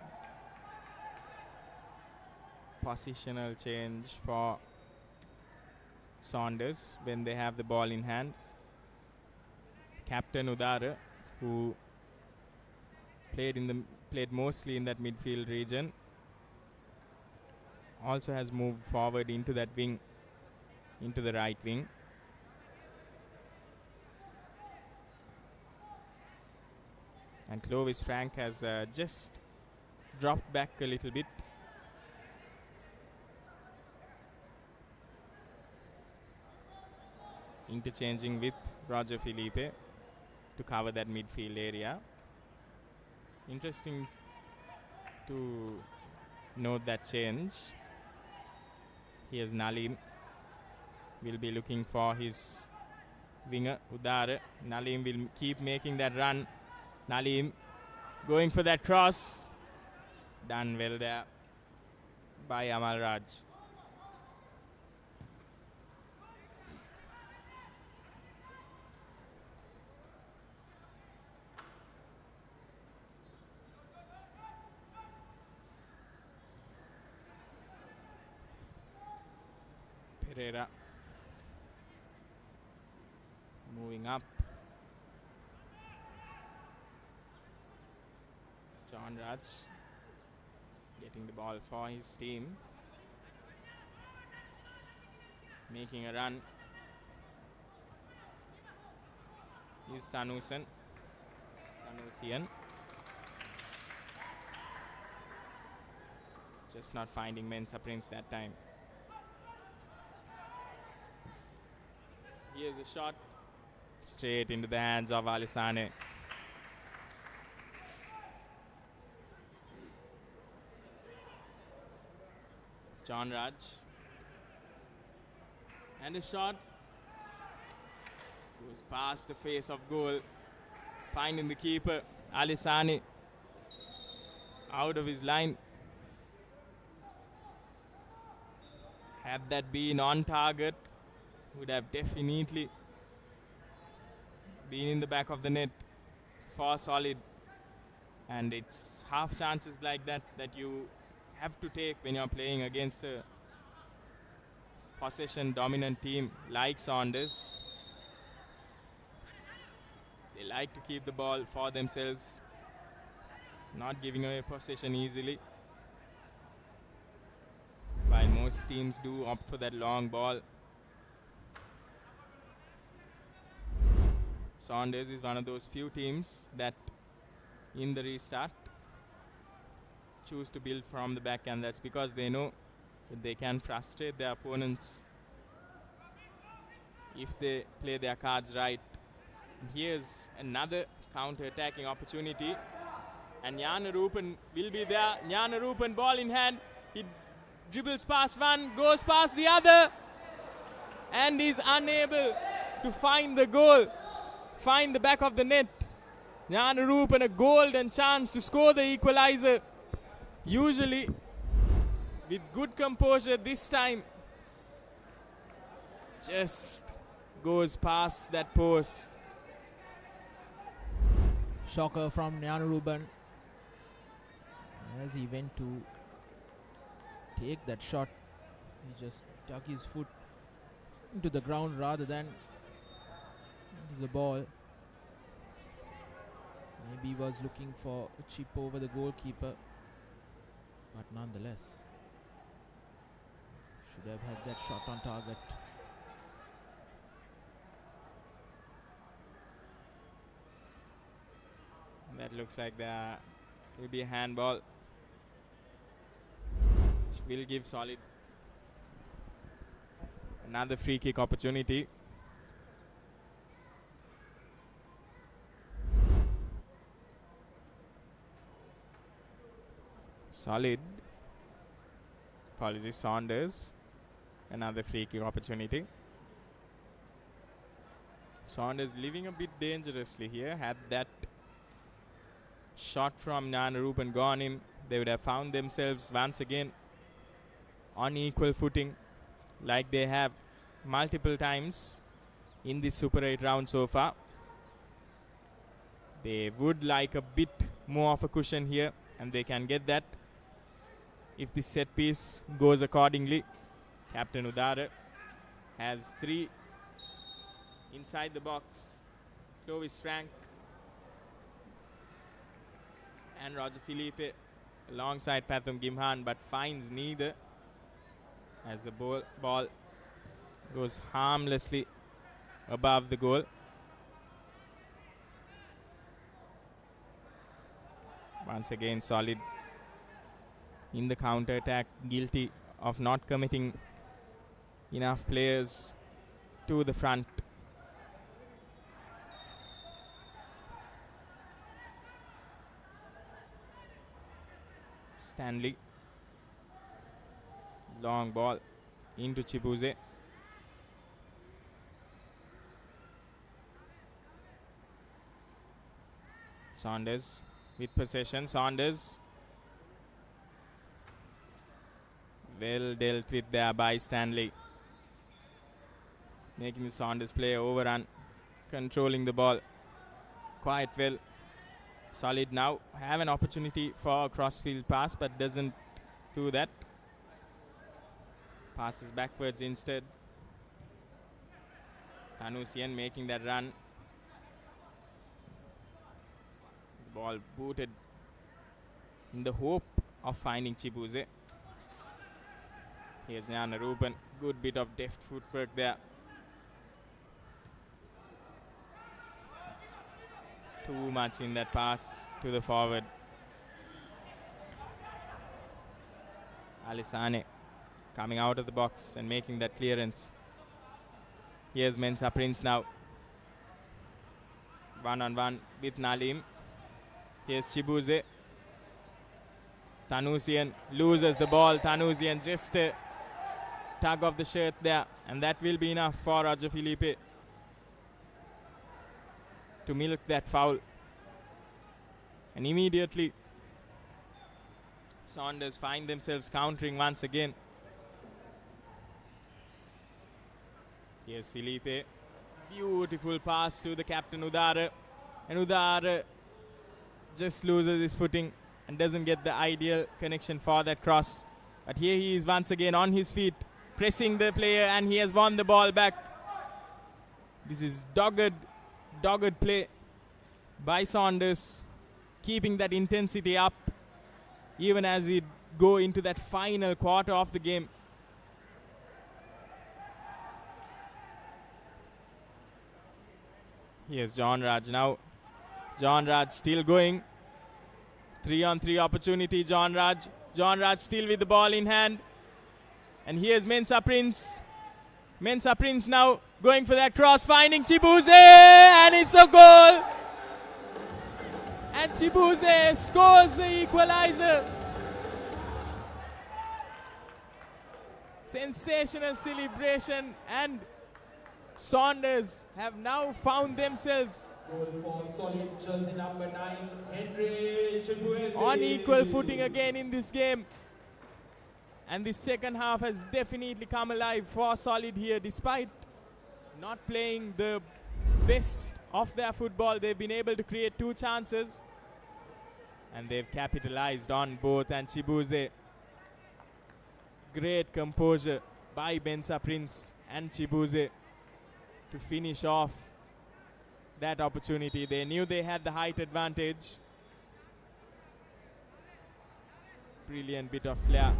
positional change for Saunders when they have the ball in hand. Captain Udara, who played mostly in that midfield region, also has moved forward into that wing, into the right wing. And Clovis Frank has just dropped back a little bit. Interchanging with Roger Felipe to cover that midfield area. Interesting to note that change. Here's Nalim. Will be looking for his winger, Udara. Nalim will keep making that run. Nalim going for that cross. Done well there by Amal Raj. Pereira moving up. John Raj getting the ball for his team. Making a run is Tanusian. Just not finding Mensa Prince that time. Here's a shot straight into the hands of Alisane. John Raj. And a shot goes past the face of goal, finding the keeper, Alisane, out of his line. Had that been on target, would have definitely been in the back of the net for Solid. And it's half chances like that that you have to take when you're playing against a possession dominant team like Saunders. They like to keep the ball for themselves, not giving away possession easily, while most teams do opt for that long ball. Saunders is one of those few teams that in the restart choose to build from the back, and that's because they know that they can frustrate their opponents if they play their cards right. Here's another counter-attacking opportunity, and Janarupan will be there. Janarupan, ball in hand. He dribbles past one, goes past the other, and is unable to find the goal, find the back of the net. Janarupan, a golden chance to score the equalizer. Usually with good composure, this time just goes past that post. Shocker from Janaruban as he went to take that shot. He just dug his foot into the ground rather than into the ball. Maybe he was looking for a chip over the goalkeeper, but nonetheless should have had that shot on target. That looks like there will be a handball, which will give Solid another free kick opportunity. Solid, apologies, Saunders, another free kick opportunity. Saunders living a bit dangerously here. Had that shot from Janarupan gone in, they would have found themselves once again on equal footing like they have multiple times in this Super 8 round so far. They would like a bit more of a cushion here, and they can get that if the set piece goes accordingly. Captain Udara has 3 inside the box. Clovis Frank and Roger Felipe alongside Pathum Gimhan, but finds neither as the ball goes harmlessly above the goal. Once again, Solid in the counter attack, guilty of not committing enough players to the front. Stanley, long ball into Chibuze. Saunders with possession. Saunders well dealt with there by Stanley, making the Saunders player overrun, controlling the ball quite well. Solid now have an opportunity for a crossfield pass, but doesn't do that. Passes backwards instead. Tanusian making that run. Ball booted in the hope of finding Chibuze. Here's Jana Ruben. Good bit of deft footwork there. Too much in that pass to the forward. Alisane coming out of the box and making that clearance. Here's Mensa Prince now. One-on-one with Nalim. Here's Chibuze. Tanusian loses the ball. Tanusian just a tug of the shirt there, and that will be enough for Roger Felipe to milk that foul. And immediately Saunders find themselves countering once again. Here's Felipe. Beautiful pass to the captain Udara. And Udara just loses his footing and doesn't get the ideal connection for that cross. But here he is once again on his feet, pressing the player, and he has won the ball back. This is dogged play by Saunders, keeping that intensity up even as we go into that final quarter of the game. Here's John Raj now. John Raj still going. 3-on-3 opportunity, John Raj. John Raj still with the ball in hand. And here's Mensa Prince. Mensa Prince now going for that cross, finding Chibuze, and it's a goal. And Chibuze scores the equalizer. Sensational celebration, and Saunders have now found themselves Goal for solid jersey number 9, Henry Chibueze. on equal footing again in this game. And the second half has definitely come alive for Solid here. Despite not playing the best of their football, they've been able to create 2 chances. And they've capitalized on both. And Chibuze, great composure by Mensa Prince and Chibuze to finish off that opportunity. They knew they had the height advantage. Brilliant bit of flair.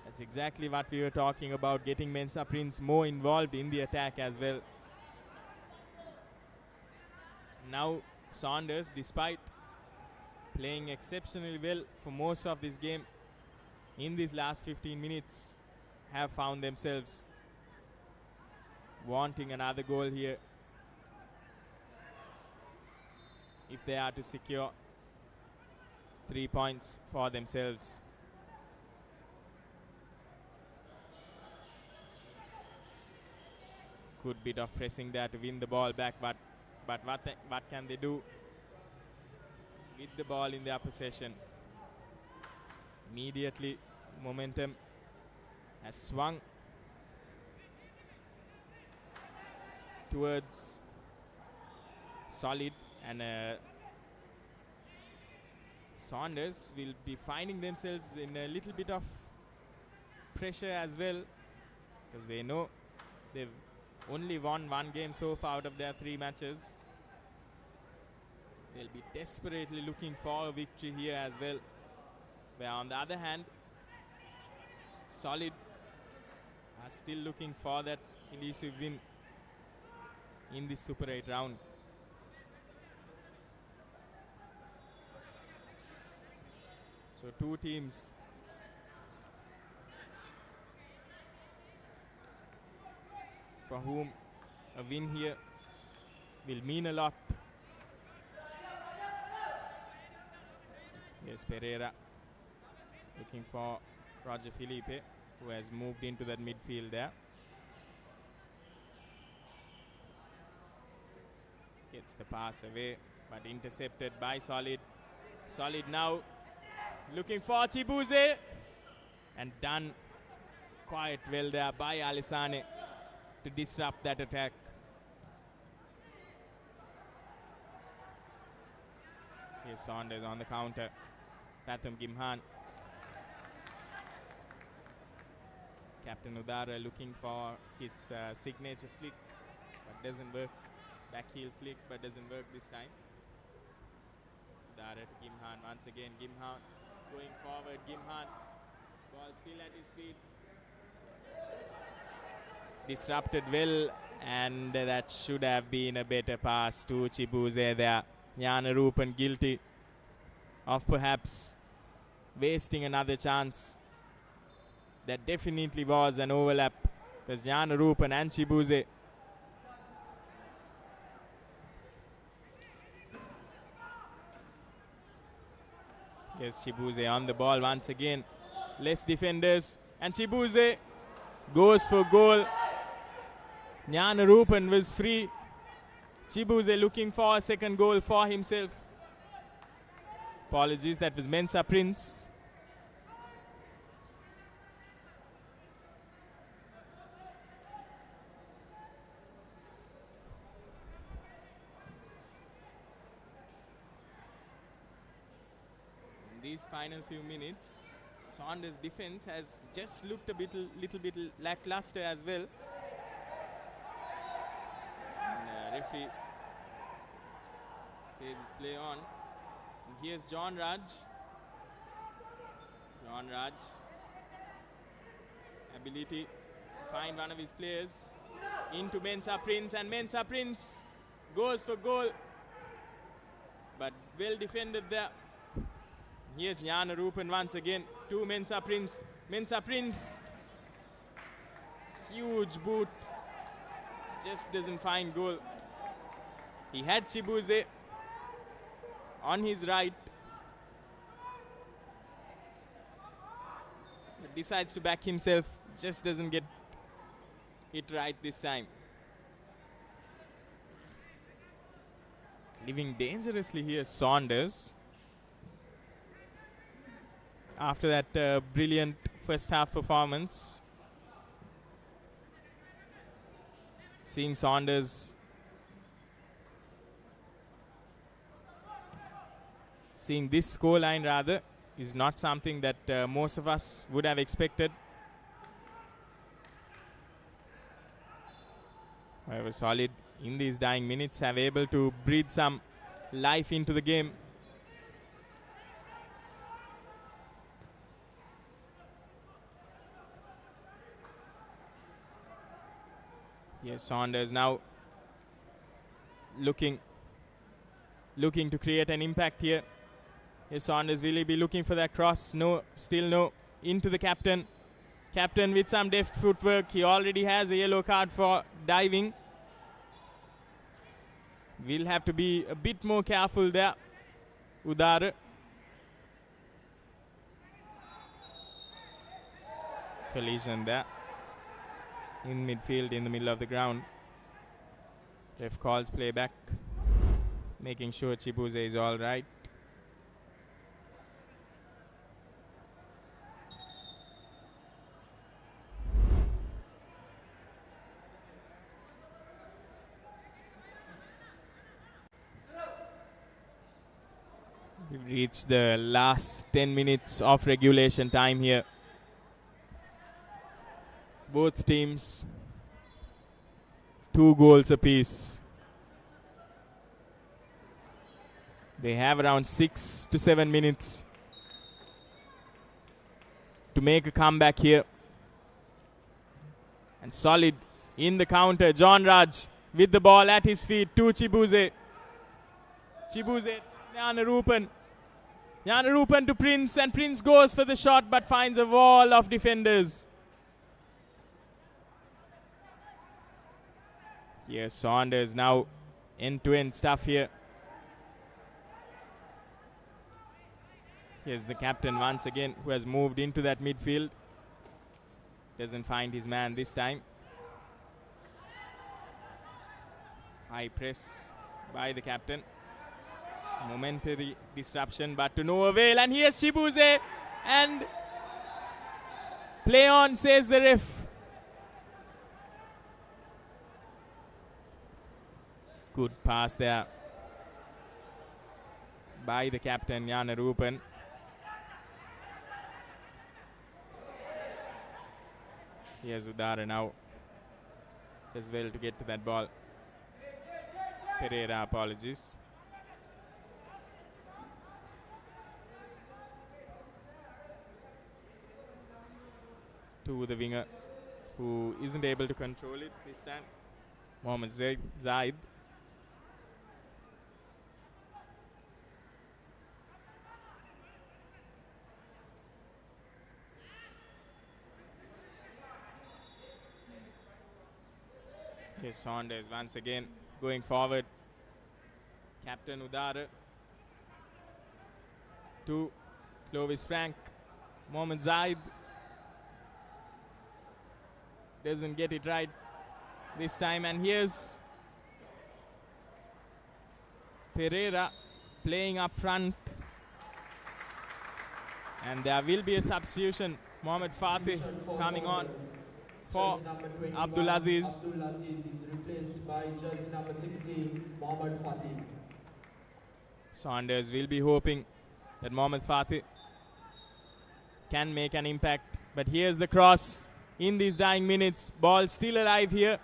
That's exactly what we were talking about, getting Mensa Prince more involved in the attack as well. Now Saunders, despite playing exceptionally well for most of this game, in these last 15 minutes, have found themselves wanting another goal here if they are to secure 3 points for themselves. Good bit of pressing there to win the ball back, but what can they do with the ball in their possession? Immediately momentum has swung towards Solid, and Saunders will be finding themselves in a little bit of pressure as well, because they know they've only won 1 game so far out of their 3 matches. They'll be desperately looking for a victory here as well. Where on the other hand, Solid are still looking for that elusive win in this Super 8 round. So 2 teams for whom a win here will mean a lot. Yes, Pereira looking for Roger Felipe. who has moved into that midfield there. Gets the pass away, but intercepted by Solid. Solid now looking for Chibuze, and done quite well there by Alisane to disrupt that attack. Here's Saunders on the counter. Pathum Gimhan. Captain Udara looking for his signature flick, but doesn't work. Back heel flick, but doesn't work this time. Udara to Gimhan once again. Gimhan going forward. Gimhan, ball still at his feet. Disrupted well, and that should have been a better pass to Chibuze there. Janarupan guilty of perhaps wasting another chance. That definitely was an overlap, because Janarupan and Chibuze. Yes, Chibuze on the ball once again. Less defenders, and Chibuze goes for goal. Janarupan was free. Chibuze looking for a second goal for himself. Apologies, that was Mensa Prince. In these final few minutes, Saunders' defense has just looked a little bit lackluster as well. And referee says it's play on. And here's John Raj. John Raj. Ability to find one of his players into Mensa Prince, and Mensa Prince goes for goal. But well defended there. Here's Janarupan once again to Mensa Prince. Mensa Prince. Huge boot. Just doesn't find goal. He had Chibuze on his right, but decides to back himself. Just doesn't get it right this time. Living dangerously here, Saunders. After that brilliant first half performance, seeing Saunders, seeing this scoreline rather, is not something that most of us would have expected. However, Solid in these dying minutes have able to breathe some life into the game. Yes, Saunders now looking to create an impact here. Yes, Saunders, will he be looking for that cross? No, still no. Into the captain. Captain with some deft footwork. He already has a yellow card for diving. We'll have to be a bit more careful there. Udara. Collision there. In midfield, in the middle of the ground. Ref calls play back, making sure Chibuze is all right. We've reached the last 10 minutes of regulation time here. Both teams 2 goals apiece. They have around 6 to 7 minutes to make a comeback here. And Solid in the counter. John Raj with the ball at his feet to Chibuze. Chibuze, Janarupan. Janarupan to Prince, and Prince goes for the shot but finds a wall of defenders. Here's Saunders now, end-to-end stuff here. Here's the captain once again, who has moved into that midfield. Doesn't find his man this time. High press by the captain. Momentary disruption, but to no avail. And here's Chibuze. And play on, says the ref. Good pass there by the captain, Janarupan. Here's Udara now as well to get to that ball. Pereira, apologies. To the winger who isn't able to control it this time. Mohammad Zaid. Here's Saunders once again going forward. Captain Udara to Clovis Frank. Mohammad Zaid doesn't get it right this time, and here's Pereira playing up front, and there will be a substitution. Mohammad Fatih coming on for Abdulaziz. Abdulaziz is replaced by jersey number 16, Mohammad Fatih. Saunders will be hoping that Mohammad Fatih can make an impact, but here's the cross in these dying minutes. Ball still alive here.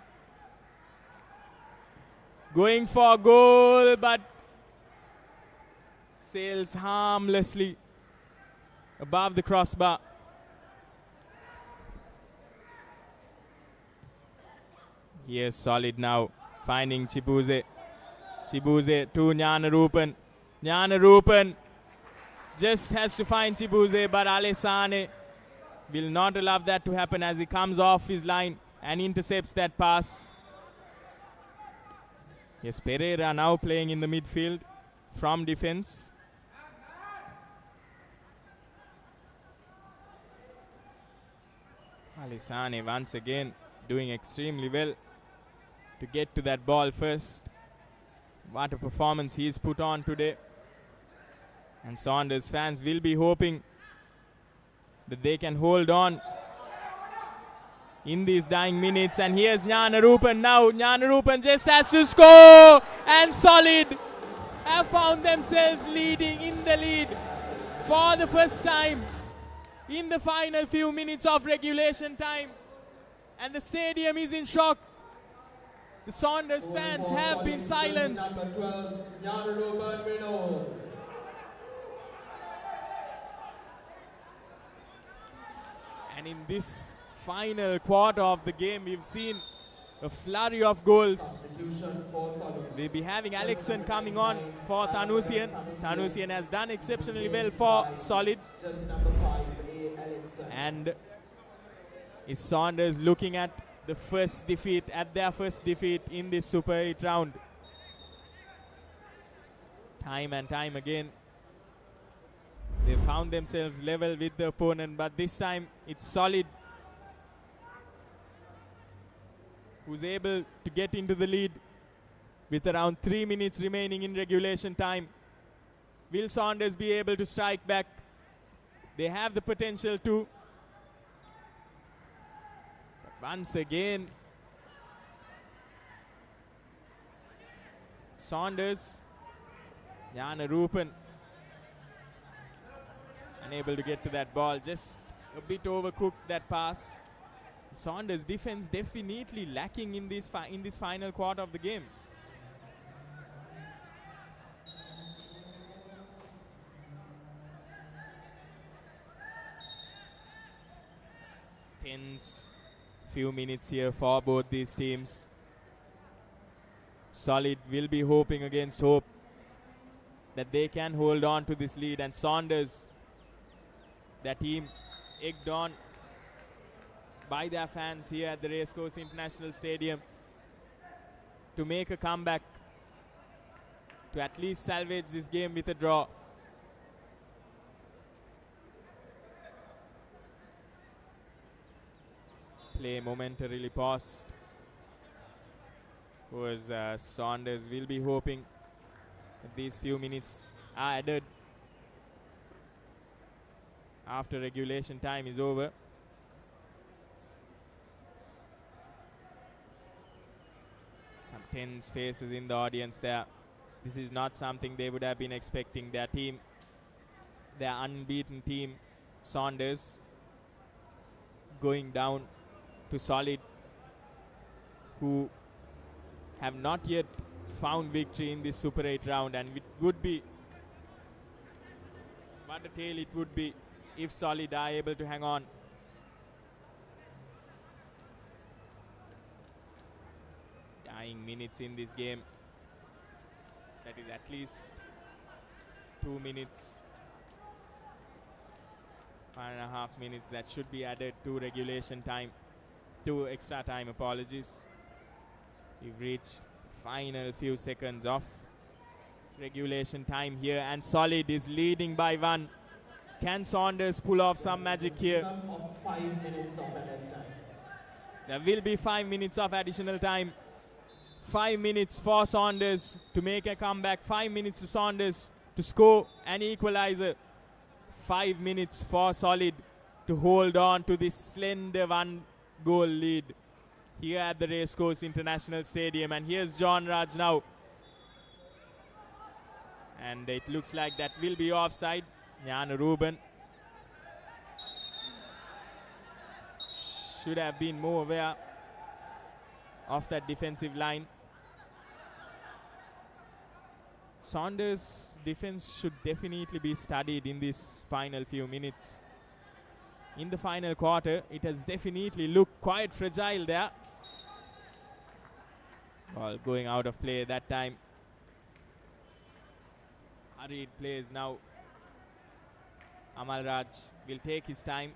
Going for a goal, but sails harmlessly above the crossbar. Here's Solid now, finding Chibuze. Chibuze to Janarupan. Janarupan just has to find Chibuze, but Alesane will not allow that to happen as he comes off his line and intercepts that pass. Yes, Pereira now playing in the midfield from defense. Alesane once again doing extremely well to get to that ball first. What a performance he's put on today. And Saunders fans will be hoping that they can hold on in these dying minutes. And here's Janarupan now. Janarupan just has to score. And Solid have found themselves leading in the lead for the first time in the final few minutes of regulation time. And the stadium is in shock. The Saunders fans have been silenced. Number 12, Janarupan Vinod. And in this final quarter of the game, we've seen a flurry of goals. Substitution for Solid. We'll be having Alexson coming on for Tanusian. Tanusian has done exceptionally well for Solid. Jersey number 5, A. Alexson. And is Saunders looking at the first defeat, at their first defeat in this Super 8 round. Time and time again, they found themselves level with the opponent, but this time it's Solid who's able to get into the lead with around 3 minutes remaining in regulation time. Will Saunders be able to strike back? They have the potential to. But once again, Saunders, Janarupan unable to get to that ball, just a bit overcooked that pass. Saunders defense definitely lacking in this final quarter of the game. Tense few minutes here for both these teams. Solid will be hoping against hope that they can hold on to this lead, and Saunders, their team egged on by their fans here at the Racecourse International Stadium to make a comeback, to at least salvage this game with a draw. Play momentarily paused. Was Saunders will be hoping that these few minutes are added after regulation time is over. Some tense faces in the audience there. This is not something they would have been expecting. Their team, their unbeaten team, Saunders, going down to Solid, who have not yet found victory in this Super 8 round, and it would be, what a tale it would be if Solid are able to hang on. Dying minutes in this game. That is at least 2 minutes, 1.5 minutes that should be added to regulation time, to extra time, apologies. We've reached final few seconds of regulation time here, and Solid is leading by 1. Can Saunders pull off some magic here? 5 minutes of added time. There will be 5 minutes of additional time. 5 minutes for Saunders to make a comeback. 5 minutes to Saunders to score an equalizer. 5 minutes for Solid to hold on to this slender 1-goal lead here at the Racecourse International Stadium. And here's John Raj now. And it looks like that will be offside. Jana Ruben should have been more aware of that defensive line. Saunders' defense should definitely be studied in this final few minutes. In the final quarter, it has definitely looked quite fragile there. Ball going out of play that time. Hurried plays now. Amal Raj will take his time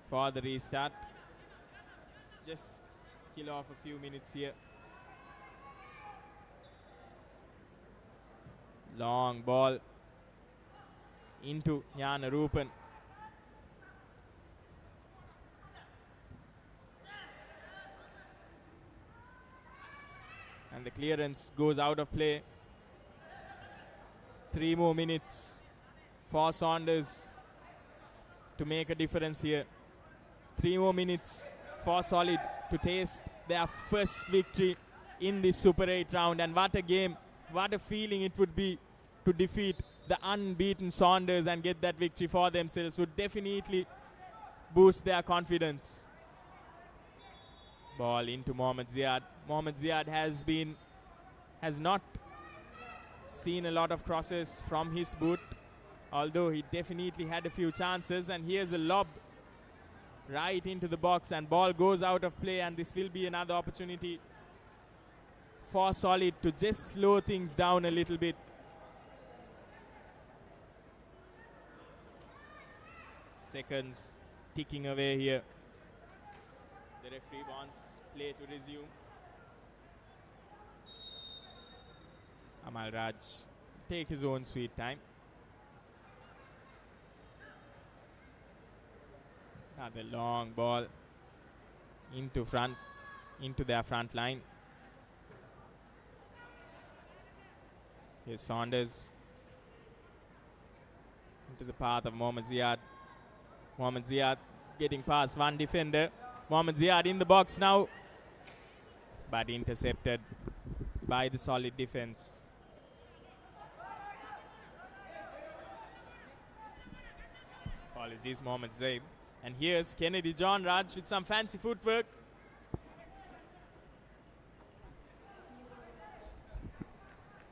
for the restart. Just kill off a few minutes here. Long ball into Jana Rupen. And the clearance goes out of play. 3 more minutes for Saunders to make a difference here. 3 more minutes for Solid to taste their first victory in this Super 8 round. And what a game, what a feeling it would be to defeat the unbeaten Saunders and get that victory for themselves. Would definitely boost their confidence. Ball into Mohammad Ziad. Mohammad Ziad has not seen a lot of crosses from his boot, although he definitely had a few chances. And here's a lob right into the box, and ball goes out of play, and this will be another opportunity for Solid to just slow things down a little bit. Seconds ticking away here. The referee wants play to resume. Amal Raj take his own sweet time. Another long ball into their front line. Here's Saunders into the path of Mohammad Ziad. Mohammad Ziad getting past one defender. Mohammad Ziad in the box now, but intercepted by the Solid defense. Apologies, Mohammad Zaid. And here's Kennedy John Raj with some fancy footwork.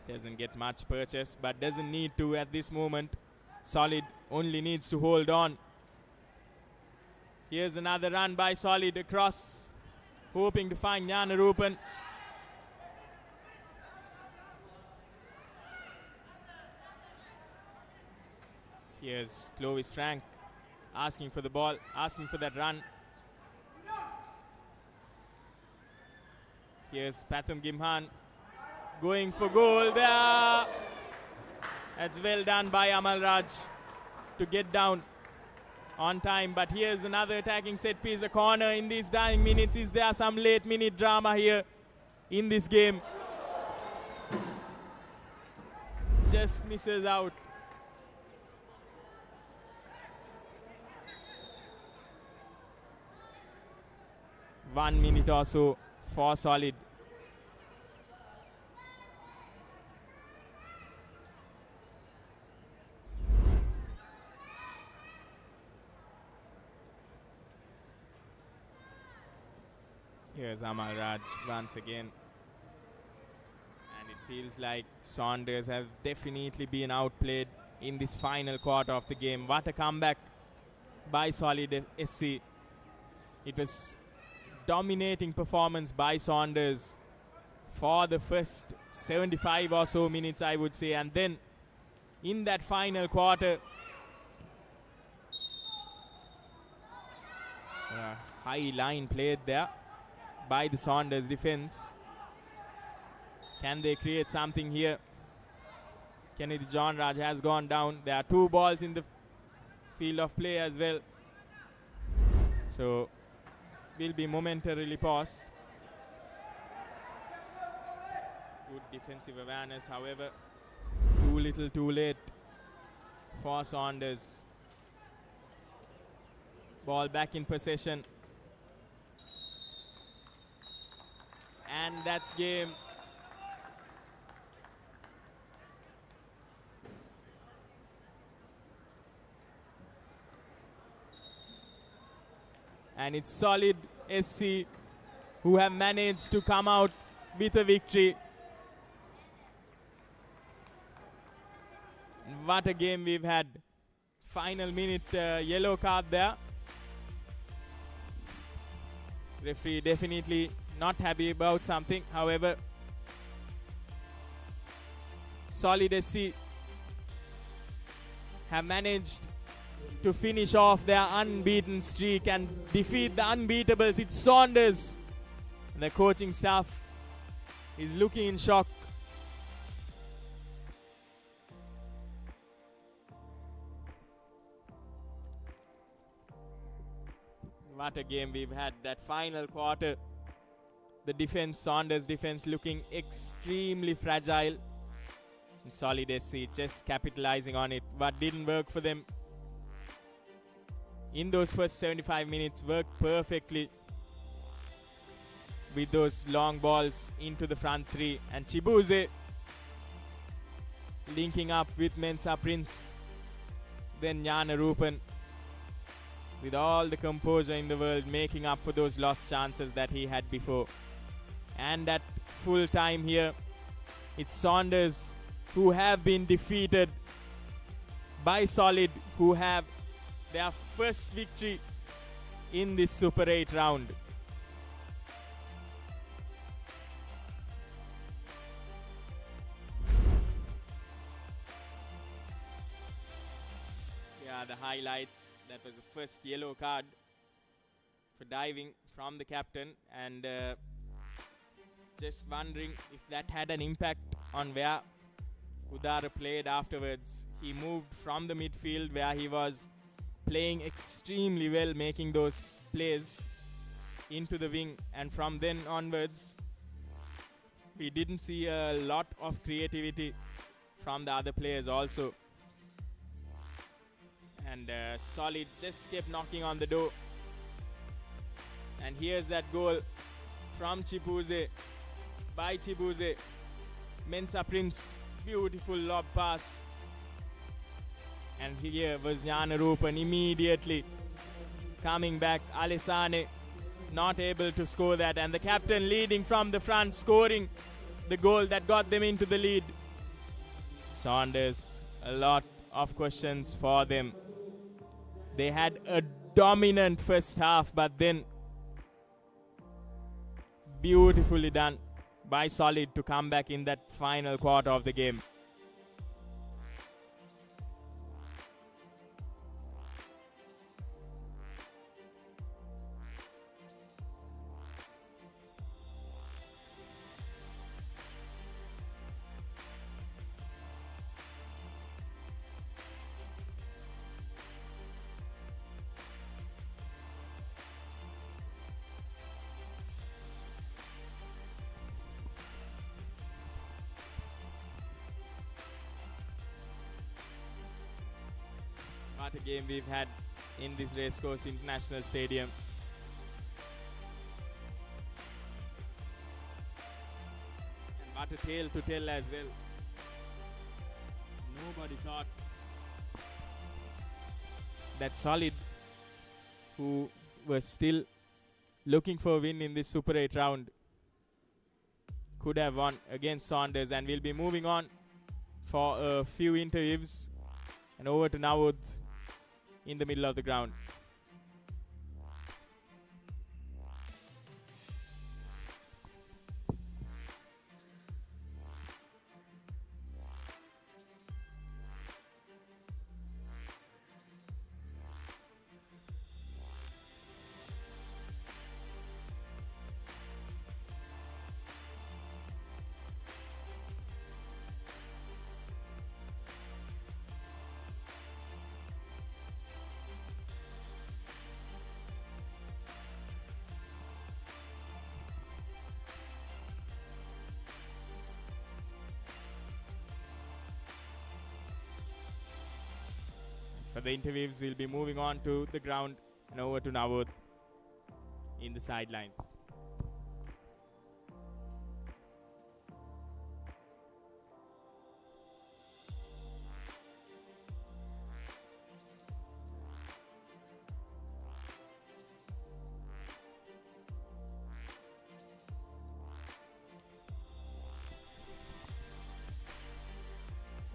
Doesn't get much purchase, but doesn't need to at this moment. Solid only needs to hold on. Here's another run by Solid across, hoping to find Jana Rupen. Here's Clovis Frank asking for the ball, asking for that run. Here's Pathum Gimhan going for goal there. That's well done by Amal Raj to get down on time. But here's another attacking set piece, a corner in these dying minutes. Is there some late minute drama here in this game? Just misses out. One minute or so for Solid. Here's Amal Raj once again. And it feels like Saunders have definitely been outplayed in this final quarter of the game. What a comeback by Solid SC. It was dominating performance by Saunders for the first 75 or so minutes, I would say. And then in that final quarter, high line played there by the Saunders defense. Can they create something here? Kennedy John Raj has gone down. There are 2 balls in the field of play as well. So will be momentarily paused. Good defensive awareness, however, too little too late for Saunders. Ball back in possession. And that's game. And it's Solid SC who have managed to come out with a victory. What a game we've had. Final minute yellow card there. Referee definitely not happy about something. However, Solid SC have managed to finish off their unbeaten streak and defeat the unbeatables. It's Saunders. And the coaching staff is looking in shock. What a game we've had. That final quarter, the defense, Saunders defense, looking extremely fragile. And Solid SC just capitalizing on it. What didn't work for them in those first 75 minutes worked perfectly with those long balls into the front 3. And Chibuze linking up with Mensa Prince. Then Jana Rupan with all the composure in the world, making up for those lost chances that he had before. And at full time here, it's Saunders who have been defeated by Solid, who have their first victory in this Super 8 round. Yeah, the highlights. That was the first yellow card for diving from the captain, and just wondering if that had an impact on where Udara played afterwards. He moved from the midfield where he was playing extremely well, making those plays, into the wing, and from then onwards we didn't see a lot of creativity from the other players also. And Solid just kept knocking on the door. And here's that goal from Chibuze, by Chibuze. Mensa Prince, beautiful lob pass. And here was Jana Rupan immediately coming back. Alesane not able to score that. And the captain leading from the front, scoring the goal that got them into the lead. Saunders, a lot of questions for them. They had a dominant first half, but then beautifully done by Solid to come back in that final quarter of the game. What a game we've had in this Racecourse International Stadium. And what a tale to tell as well. Nobody thought that Solid, who was still looking for a win in this Super 8 round, could have won against Saunders. And we'll be moving on for a few interviews and over to Nawud in the middle of the ground. For the interviews, we'll be moving on to the ground and over to Nawud in the sidelines.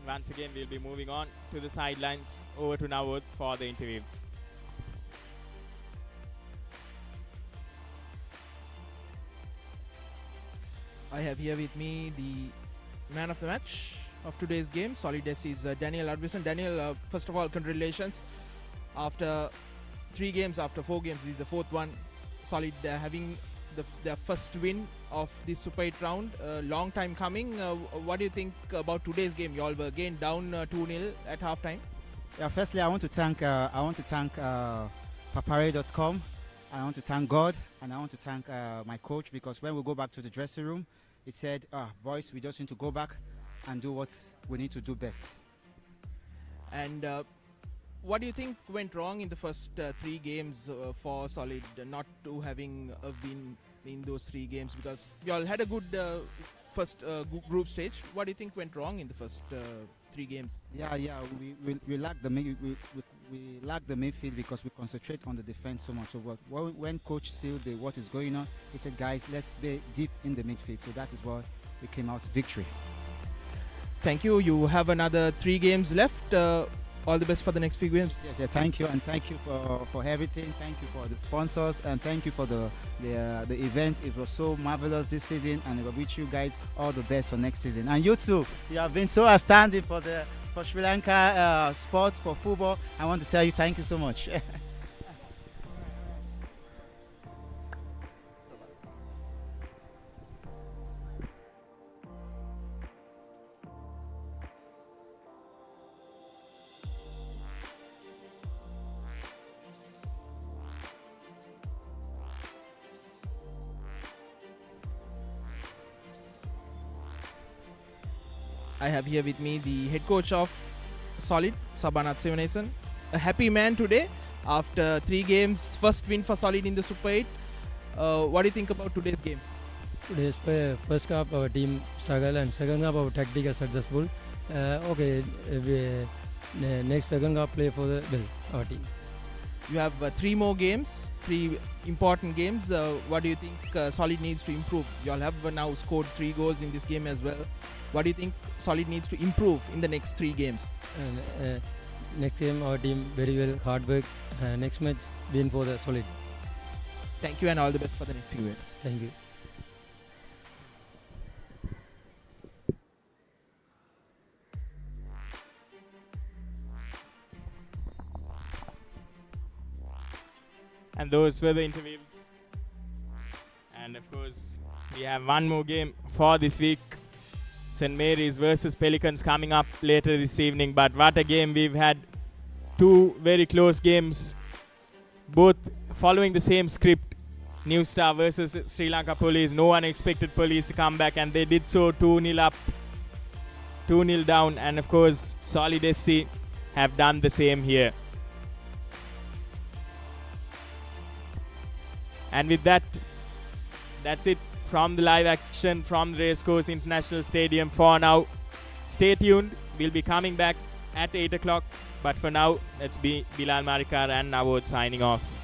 Once again, we'll be moving on to the sidelines over to Nawud for the interviews. I have here with me the man of the match of today's game. Solid S is Daniel Arvidsson. Daniel, first of all, congratulations. After 3 games, after 4 games, this is the 4th one. Solid having their first win of this Super 8 round. Long time coming. What do you think about today's game? You all were again down 2-0 at halftime. Yeah, firstly, I want to thank papare.com. I want to thank God, and I want to thank my coach, because when we go back to the dressing room, he said, boys, we just need to go back and do what we need to do best. And what do you think went wrong in the first 3 games for Solid, not to having a win in those 3 games? Because you all had a good first group stage. What do you think went wrong in the first 3 games? Yeah, we lack the we lack the midfield because we concentrate on the defense so much. So when coach sealed what is going on, he said, guys, let's be deep in the midfield. So that is why we came out victory. Thank you. You have another 3 games left. All the best for the next few games. Yes, yeah, thank you, and thank you for everything. Thank you for the sponsors, and thank you for the event. It was so marvelous this season, and I wish you guys all the best for next season. And you too, you have been so outstanding for Sri Lanka sports, for football. I want to tell you thank you so much. I have here with me the head coach of Solid, Sabanath Sivanesan. A happy man today after 3 games, first win for Solid in the Super 8. What do you think about today's game? Today's first half our team struggle, and second half our tactic is successful. Next second half play for our team. You have 3 more games, 3 important games. What do you think Solid needs to improve? You all have now scored 3 goals in this game as well. What do you think Solid needs to improve in the next 3 games? Next game our team very well, hard work. Next match win for the Solid. Thank you, and all the best for the next few games. Thank you. And those were the interviews. And of course, we have one more game for this week. St. Mary's versus Pelicans coming up later this evening. But what a game we've had. 2 very close games, both following the same script. New Star versus Sri Lanka Police. No one expected Police to come back, and they did so. 2-0 up, 2-0 down. And of course, Solid SC have done the same here. And with that, that's it from the live action from the Racecourse International Stadium for now. Stay tuned. We'll be coming back at 8 o'clock. But for now, let's be Bilal Marikar and Nawod signing off.